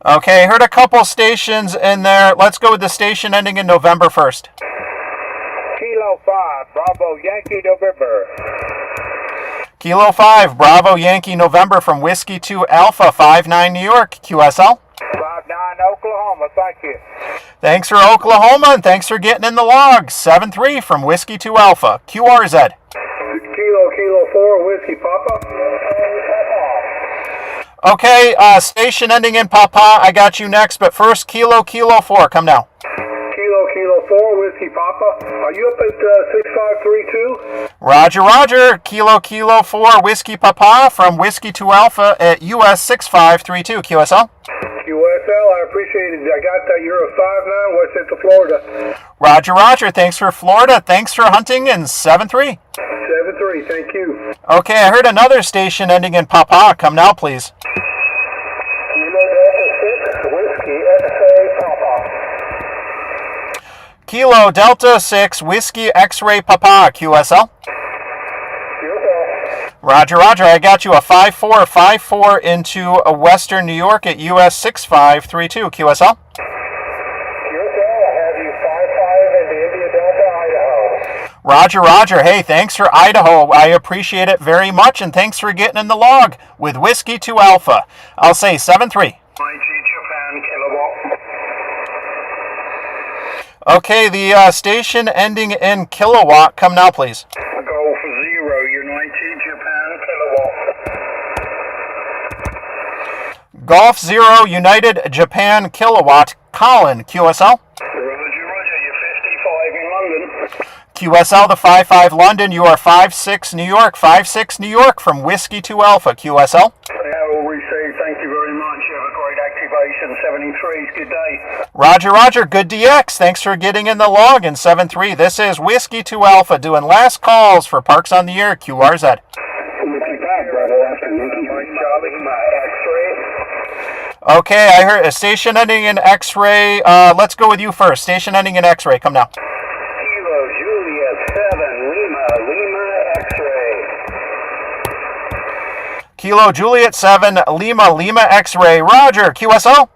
Speaker 1: Okay, heard a couple stations in there. Let's go with the station ending in November first.
Speaker 3: Kilo 5, Bravo Yankee November.
Speaker 1: Kilo 5, Bravo Yankee November from Whiskey 2 Alpha, 5-9 New York, QSL.
Speaker 3: 5-9 Oklahoma, thank you.
Speaker 1: Thanks for Oklahoma, and thanks for getting in the log. 7-3 from Whiskey 2 Alpha, QRZ.
Speaker 3: Kilo 4, Whiskey Papa.
Speaker 1: Okay, station ending in Papa, I got you next, but first, Kilo 4, come now.
Speaker 3: Kilo 4, Whiskey Papa. Are you up at 6532?
Speaker 1: Roger, Roger. Kilo 4, Whiskey Papa from Whiskey 2 Alpha at US 6532, QSL.
Speaker 3: QSL, I appreciate it. I got that. You're a 5-9, West Central Florida.
Speaker 1: Roger, Roger. Thanks for Florida. Thanks for hunting, and 7-3.
Speaker 3: 7-3, thank you.
Speaker 1: Okay, I heard another station ending in Papa. Come now, please.
Speaker 3: Kilo Delta 6, Whiskey X-Ray Papa.
Speaker 1: Kilo Delta 6, Whiskey X-Ray Papa, QSL. Roger, Roger. I got you a 5-4 into Western New York at US 6532, QSL. Roger, Roger. Hey, thanks for Idaho. I appreciate it very much, and thanks for getting in the log with Whiskey 2 Alpha. I'll say 7-3.
Speaker 2: Japan Kilowatt.
Speaker 1: Okay, the station ending in Kilowatt. Come now, please.
Speaker 2: Golf 0, United Japan Kilowatt.
Speaker 1: Golf 0, United Japan Kilowatt. Colin, QSL.
Speaker 2: Roger, Roger, you're 55 in London.
Speaker 1: QSL, the 55 London, you are 56 New York, 56 New York from Whiskey to Alpha, QSL.
Speaker 2: Well, we say thank you very much. You have a great activation. 73's good day.
Speaker 1: Roger, Roger, good DX. Thanks for getting in the log in 7-3. This is Whiskey to Alpha doing last calls for Parks on the Air, QRZ. Okay, I heard a station ending in X-ray. Let's go with you first. Station ending in X-ray. Come now.
Speaker 5: Kilo Juliet 7 Lima X-ray.
Speaker 1: Kilo Juliet 7 Lima X-ray. Roger, QSO.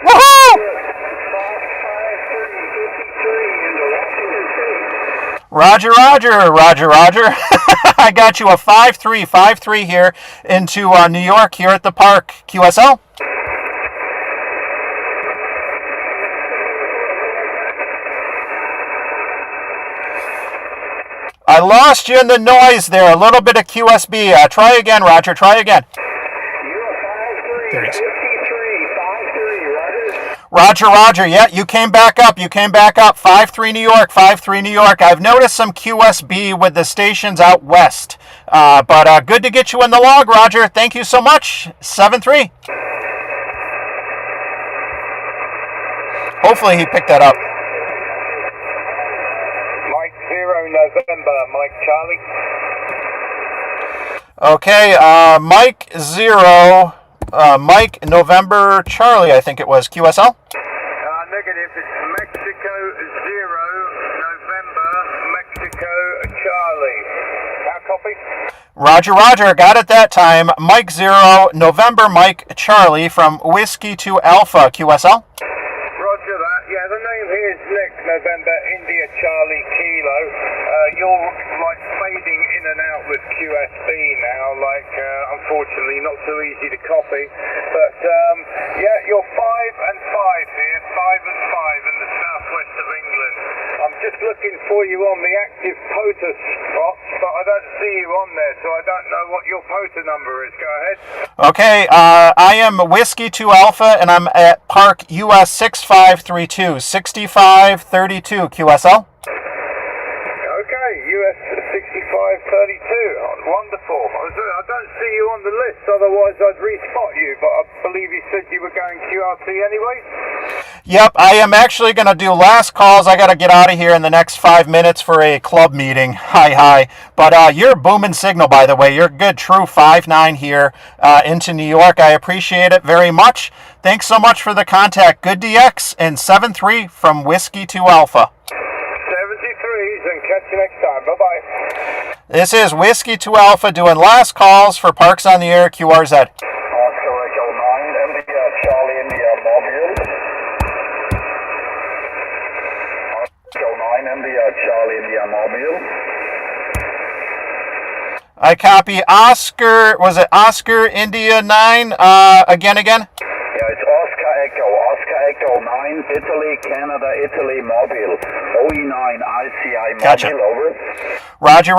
Speaker 1: Woohoo! Roger, Roger, Roger, Roger. I got you a 5-3 here into New York here at the park. QSO. I lost you in the noise there. A little bit of QSB. Try again, Roger. Try again. There it is. Roger, Roger. Yeah, you came back up. 5-3 New York. 5-3 New York. I've noticed some QSB with the stations out west. But good to get you in the log, Roger. Thank you so much. 7-3. Hopefully he picked that up.
Speaker 5: Mike 0 November, Mike Charlie.
Speaker 1: Okay, Mike 0, Mike November Charlie, I think it was. QSL?
Speaker 5: Negative, it's Mexico 0 November, Mexico Charlie. How copy?
Speaker 1: Roger, Roger, got it that time. Mike 0, November Mike Charlie from Whiskey to Alpha. QSL?
Speaker 5: Roger that. Yeah, the name here is Nick November India Charlie Kilo. You're like fading in and out with QSB now, unfortunately not so easy to copy. But yeah, you're 5 and 5 here, 5 and 5 in the southwest of England. I'm just looking for you on the active POTA spots, but I don't see you on there, so I don't know what your POTA number is. Go ahead.
Speaker 1: Okay, I am Whiskey to Alpha, and I'm at Park US 6532, 6532, QSL.
Speaker 5: Okay, US 6532. Wonderful. I don't see you on the list, otherwise I'd re-spot you, but I believe you said you were going QRT anyway?
Speaker 1: Yep, I am actually going to do last calls. I got to get out of here in the next 5 minutes for a club meeting. Hi. But you're booming signal, by the way. You're good. True 5-9 here into New York. I appreciate it very much. Thanks so much for the contact. Good DX and 7-3 from Whiskey to Alpha.
Speaker 5: 73s and catch you next time. Bye-bye.
Speaker 1: This is Whiskey to Alpha doing last calls for Parks on the Air, QRZ.
Speaker 2: Oscar Echo 9, India, Charlie, India, Mobile. Echo 9, India, Charlie, India, Mobile.
Speaker 1: I copy Oscar, was it Oscar India 9? Again?
Speaker 2: Yeah, it's Oscar Echo 9, Italy, Canada, Italy, Mobile. OE9, ICI, Mobile,
Speaker 1: Gotcha.
Speaker 2: over.
Speaker 1: Roger.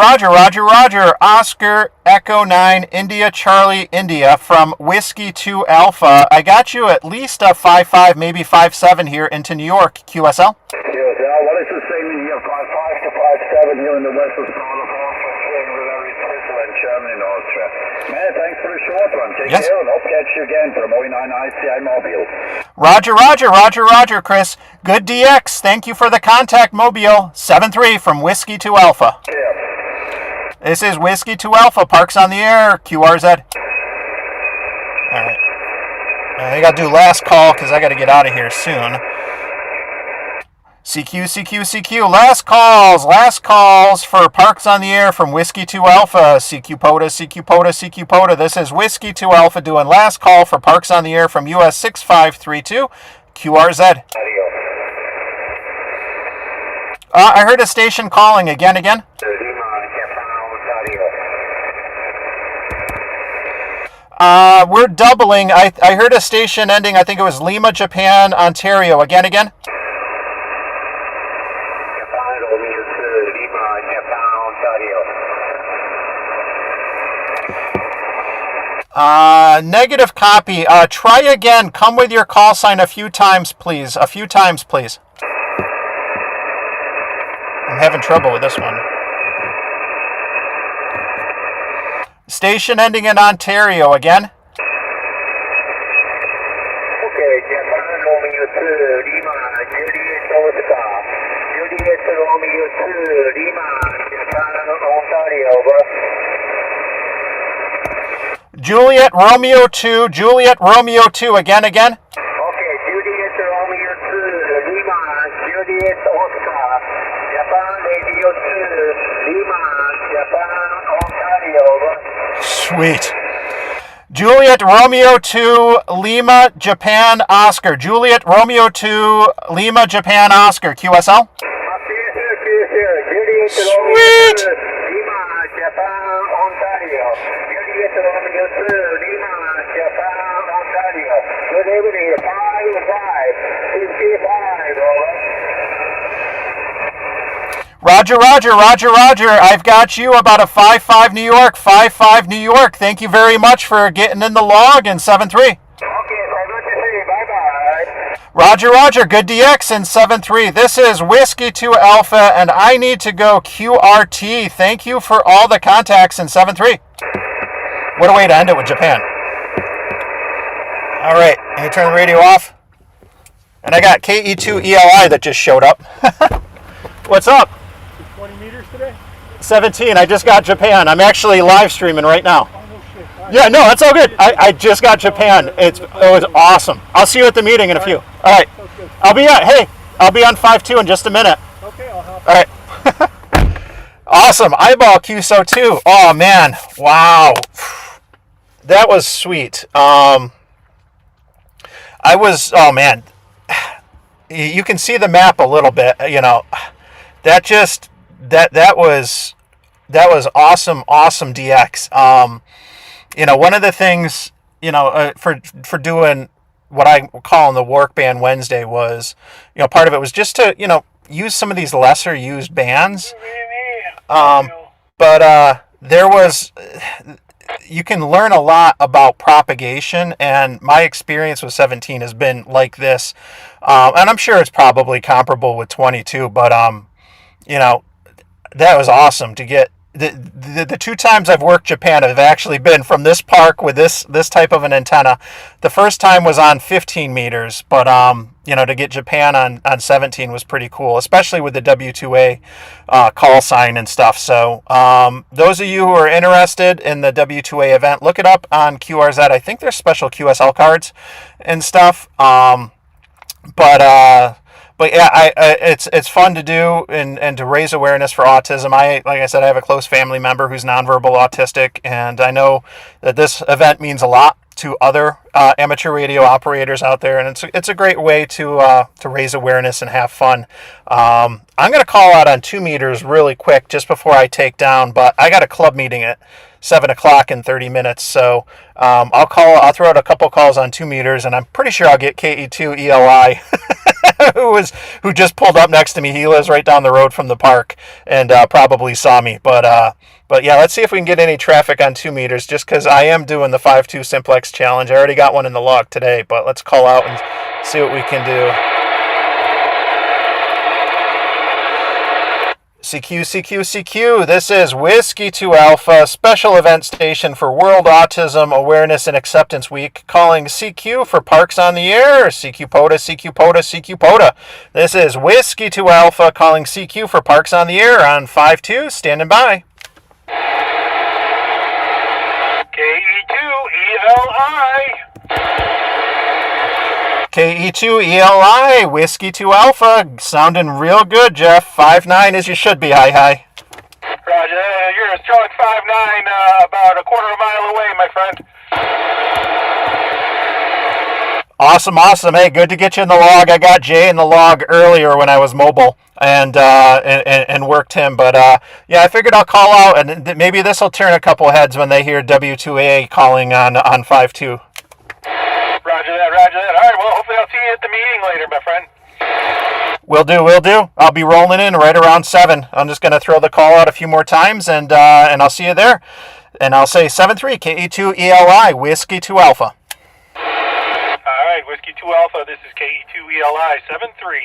Speaker 1: Oscar Echo 9, India, Charlie, India from Whiskey to Alpha. I got you at least a 5-5, maybe 5-7 here into New York. QSL?
Speaker 2: QSL, what is the same in here? 5-5 to 5-7 here in the western part of Austria, Switzerland, Switzerland, Germany, and Austria. Man, thanks for the short one. Take care, and I'll catch you again from OE9 ICI Mobile.
Speaker 1: Roger, Chris. Good DX. Thank you for the contact, Mobile. 7-3 from Whiskey to Alpha.
Speaker 2: Yeah.
Speaker 1: This is Whiskey to Alpha, Parks on the Air, QRZ. All right. I got to do last call because I got to get out of here soon. CQ. Last calls for Parks on the Air from Whiskey to Alpha. CQ POTA. This is Whiskey to Alpha doing last call for Parks on the Air from US 6532, QRZ. I heard a station calling again. We're doubling. I heard a station ending, I think it was Lima, Japan, Ontario. Again. Negative copy. Try again. Come with your call sign a few times, please. having trouble with this one. Station ending in Ontario again.
Speaker 5: Okay, Japan Romeo 2, Lima, Juliet Osaka. Juliet Romeo 2, Lima, Japan Ontario, over.
Speaker 1: Juliet Romeo 2, Juliet Romeo 2, again.
Speaker 5: Okay, Juliet Romeo 2, Lima, Juliet Osaka. Japan Radio 2, Lima, Japan Ontario, over.
Speaker 1: Sweet. Juliet Romeo 2, Lima, Japan, Oscar. Juliet Romeo 2, Lima, Japan, Oscar. QSL? Sweet.
Speaker 5: Lima, Japan, Ontario. Juliet Romeo 2, Lima, Japan, Ontario. Good evening, 5-5, 55, over.
Speaker 1: Roger, Roger, Roger, Roger. I've got you about a 5-5 New York, 5-5 New York. Thank you very much for getting in the log in 7-3.
Speaker 5: Okay, so good to see you. Bye-bye.
Speaker 1: Roger, Roger. Good DX in 7-3. This is Whiskey 2 Alpha, and I need to go QRT. Thank you for all the contacts in 7-3. What a way to end it with Japan. All right, let me turn the radio off. And I got KE2ELI that just showed up. What's up?
Speaker 3: 20 meters today?
Speaker 1: 17. I just got Japan. I'm actually live streaming right now.
Speaker 3: Oh, no shit. All right.
Speaker 1: Yeah, no, that's all good. I just got Japan. It was awesome. I'll see you at the meeting in a few. All right. I'll be on 5-2 in just a minute.
Speaker 3: Okay, I'll hop.
Speaker 1: All right. Awesome. Eyeball QSO 2. Oh man. Wow. That was sweet. Oh man. You can see the map a little bit, you know. That was awesome DX. You know, one of the things, you know, for doing what I call in the WARC Band Wednesday was, you know, part of it was just to, you know, use some of these lesser used bands. But there was, you can learn a lot about propagation, and my experience with 17 has been like this. And I'm sure it's probably comparable with 22, but you know, that was awesome to get. The two times I've worked Japan have actually been from this park with this type of an antenna. The first time was on 15 meters, but you know, to get Japan on 17 was pretty cool, especially with the W2A call sign and stuff. So those of you who are interested in the W2A event, look it up on QRZ. I think there's special QSL cards and stuff. But yeah, it's fun to do and to raise awareness for autism. Like I said, I have a close family member who's nonverbal autistic, and I know that this event means a lot to other amateur radio operators out there, and it's a great way to raise awareness and have fun. I'm going to call out on 2 meters really quick just before I take down, but I got a club meeting at 7 o'clock in 30 minutes, so I'll throw out a couple calls on 2 meters, and I'm pretty sure I'll get KE2ELI. who just pulled up next to me. He lives right down the road from the park and probably saw me. But yeah, let's see if we can get any traffic on 2 meters, just because I am doing the 5-2 Simplex challenge. I already got one in the log today, but let's call out and see what we can do. CQ. This is Whiskey 2 Alpha, special event station for World Autism Awareness and Acceptance Week, calling CQ for Parks on the Air. CQ POTA. This is Whiskey 2 Alpha calling CQ for Parks on the Air on 5-2, standing by.
Speaker 2: KE2ELI.
Speaker 1: KE2ELI, Whiskey 2 Alpha, sounding real good, Jeff. 5-9 as you should be. Hi.
Speaker 2: Roger, you're a strong 5-9, about a quarter of a mile away, my friend.
Speaker 1: Awesome. Hey, good to get you in the log. I got Jay in the log earlier when I was mobile and worked him. But yeah, I figured I'll call out, and maybe this will turn a couple heads when they hear W2A calling on 5-2.
Speaker 2: Roger that. All right, well, hopefully I'll see you at the meeting later, my friend.
Speaker 1: Will do. I'll be rolling in right around 7. I'm just going to throw the call out a few more times, and I'll see you there. And I'll say 7-3, KE2ELI, Whiskey 2 Alpha.
Speaker 2: All right, Whiskey 2 Alpha, this is KE2ELI, 7-3.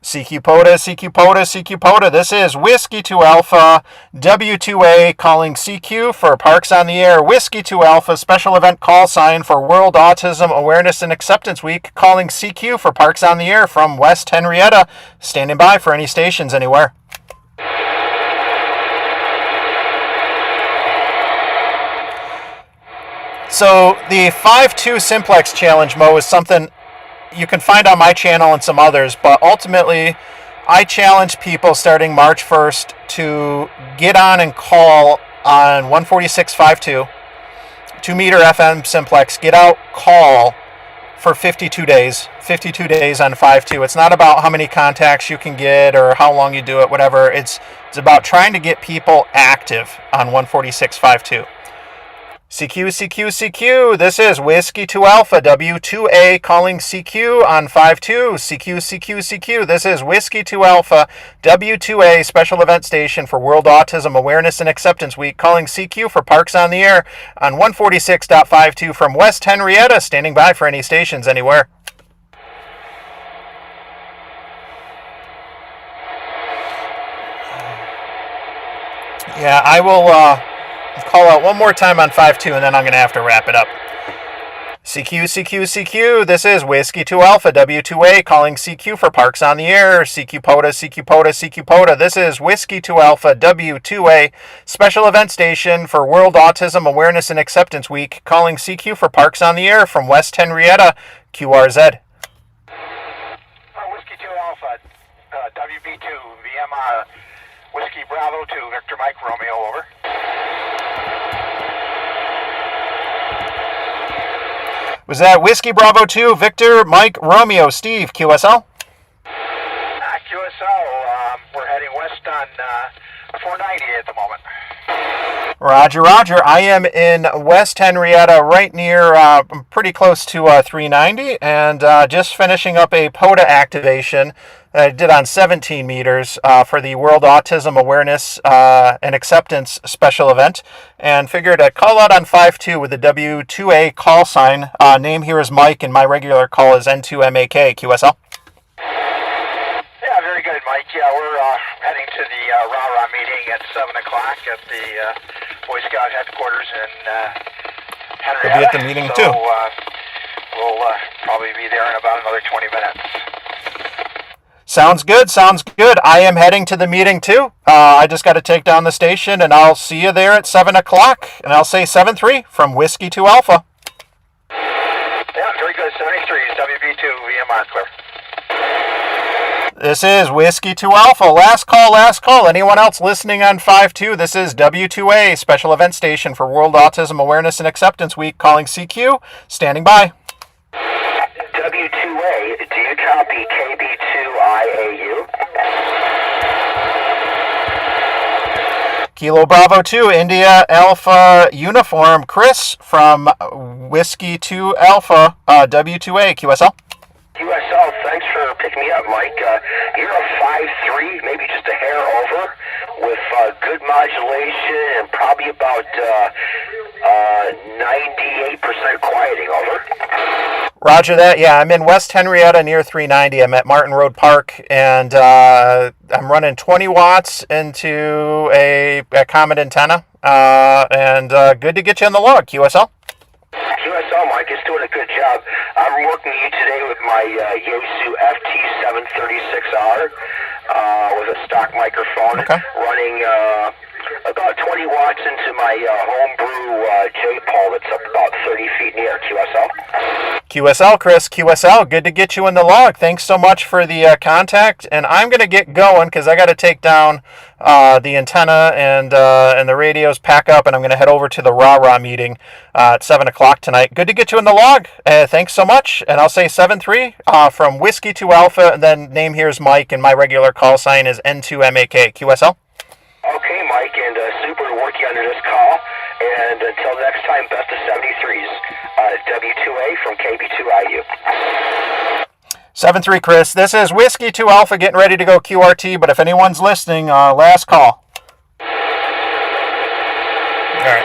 Speaker 1: CQ POTA, CQ POTA, CQ POTA. This is Whiskey 2 Alpha, W2A calling CQ for Parks on the Air. Whiskey 2 Alpha, special event call sign for World Autism Awareness and Acceptance Week, calling CQ for Parks on the Air from West Henrietta. Standing by for any stations anywhere. So the 5-2 Simplex challenge, Mo, is something you can find on my channel and some others, but ultimately I challenge people starting March 1st to get on and call on 146.52, 2 meter FM Simplex, get out, call for 52 days on 5-2. It's not about how many contacts you can get or how long you do it, whatever. It's about trying to get people active on 146.52. CQ, CQ, CQ. This is Whiskey 2 Alpha, W2A calling CQ on 5-2. CQ, CQ, CQ. This is Whiskey 2 Alpha, W2A special event station for World Autism Awareness and Acceptance Week, calling CQ for Parks on the Air on 146.52 from West Henrietta. Standing by for any stations anywhere. Yeah, I will call out one more time on 5-2, and then I'm going to have to wrap it up. CQ, CQ, CQ. This is Whiskey 2 Alpha, W2A, calling CQ for Parks on the Air. CQ POTA, CQ POTA, CQ POTA. This is Whiskey 2 Alpha, W2A, special event station for World Autism Awareness and Acceptance Week, calling CQ for Parks on the Air from West Henrietta, QRZ.
Speaker 6: Whiskey 2 Alpha, WB2, VMR, Whiskey Bravo 2, Victor Mike Romeo, over.
Speaker 1: Was that Whiskey Bravo 2, Victor, Mike, Romeo, Steve, QSL?
Speaker 6: QSL, we're heading west on 490 at the moment.
Speaker 1: Roger, Roger. I am in West Henrietta, right near, pretty close to 390, and just finishing up a POTA activation that I did on 17 meters for the World Autism Awareness and Acceptance special event, and figured I'd call out on 5-2 with the W2A call sign. Name here is Mike, and my regular call is N2MAK, QSL.
Speaker 6: Yeah, very good, Mike. Yeah, we're heading to the rah-rah meeting at 7 o'clock at the Boy Scout headquarters in Henrietta.
Speaker 1: We'll be at the meeting,
Speaker 6: so,
Speaker 1: too.
Speaker 6: We'll probably be there in about another 20 minutes.
Speaker 1: Sounds good, sounds good. I am heading to the meeting, too. I just got to take down the station, and I'll see you there at 7 o'clock. And I'll say 7-3 from Whiskey 2 Alpha.
Speaker 6: Yeah, very good. 73 is WB2 VMR clear.
Speaker 1: This is Whiskey 2 Alpha. Last call, last call. Anyone else listening on 5-2? This is W2A, special event station for World Autism Awareness and Acceptance Week, calling CQ. Standing by.
Speaker 6: W2A, do you copy KB2IAU?
Speaker 1: Kilo Bravo 2, India Alpha Uniform. Chris from Whiskey 2 Alpha, W2A, QSL.
Speaker 6: QSL, thanks for picking me up, Mike. You're a 5-3, maybe just a hair over, with good modulation and probably about 98% quieting, over.
Speaker 1: Roger that. Yeah, I'm in West Henrietta near 390. I'm at Martin Road Park, and I'm running 20 watts into a common antenna, and good to get you on the log, QSL.
Speaker 6: QSL, Mike, is doing a good job. I'm working you today with my Yaesu FT736R with a stock microphone, running about 20 watts into my homebrew J-pole that's up about 30 feet in the air, QSL.
Speaker 1: QSL, Chris, QSL, good to get you in the log. Thanks so much for the contact, and I'm going to get going because I got to take down the antenna and the radios, pack up, and I'm going to head over to the rah-rah meeting at 7 o'clock tonight. Good to get you in the log. Thanks so much, and I'll say 7-3 from Whiskey 2 Alpha, and then name here is Mike, and my regular call sign is N2MAK. QSL?
Speaker 6: Okay, Mike, and super to work you under this call. And until next time, best of 73s. W2A from KB2IU.
Speaker 1: 7-3, Chris. This is Whiskey 2 Alpha getting ready to go QRT, but if anyone's listening, last call. All right.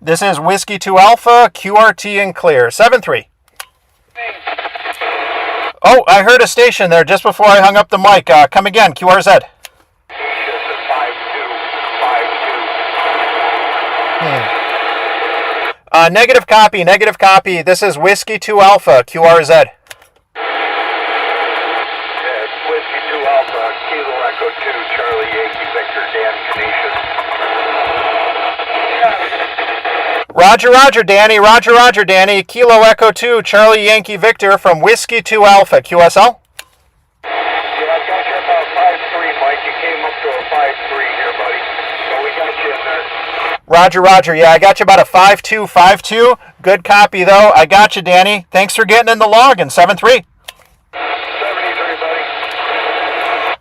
Speaker 1: This is Whiskey 2 Alpha, QRT and clear. 7-3. Oh, I heard a station there just before I hung up the mic. Come again, QRZ. Negative copy, negative copy. This is Whiskey 2 Alpha, QRZ.
Speaker 6: Whiskey 2 Alpha, Kilo Echo 2, Charlie Yankee Victor, Dan Canisius.
Speaker 1: Roger, roger, Danny. Roger, roger, Danny. Kilo Echo 2, Charlie Yankee Victor from Whiskey 2 Alpha, QSL.
Speaker 6: Yeah, I got you about 5-3, Mike. You came up to a 5-3 here, buddy. So we got you in there.
Speaker 1: Roger, roger. Yeah, I got you about a 5-2, 5-2. Good copy, though. I got you, Danny. Thanks for getting in the log in 7-3.
Speaker 6: 73, buddy.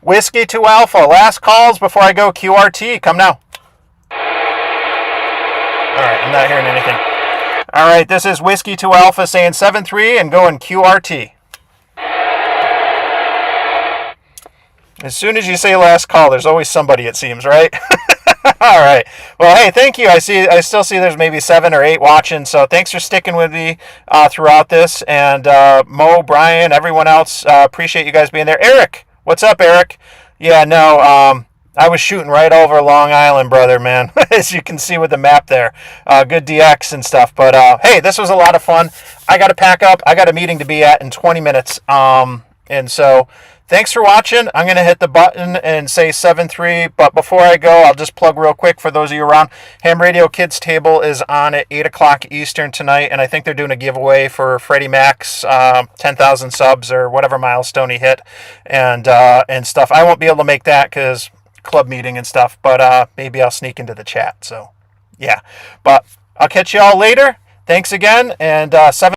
Speaker 1: Whiskey 2 Alpha. Last calls before I go QRT. Come now. All right, I'm not hearing anything. All right, this is Whiskey 2 Alpha saying 7-3 and going QRT. As soon as you say last call, there's always somebody, it seems, right? All right. Well, hey, thank you. I still see there's maybe 7 or 8 watching, so thanks for sticking with me throughout this. And Mo, Brian, everyone else, appreciate you guys being there. Eric, what's up, Eric? Yeah, no, I was shooting right over Long Island, brother, man, as you can see with the map there. Good DX and stuff. But, hey, this was a lot of fun. I got to pack up. I got a meeting to be at in 20 minutes. And so thanks for watching. I'm going to hit the button and say 7-3. But before I go, I'll just plug real quick for those of you around. Ham Radio Kids Table is on at 8 o'clock Eastern tonight. And I think they're doing a giveaway for Freddie Mac's 10,000 subs or whatever milestone he hit and stuff. I won't be able to make that because club meeting and stuff. But maybe I'll sneak into the chat. So, yeah. But I'll catch you all later. Thanks again. And 7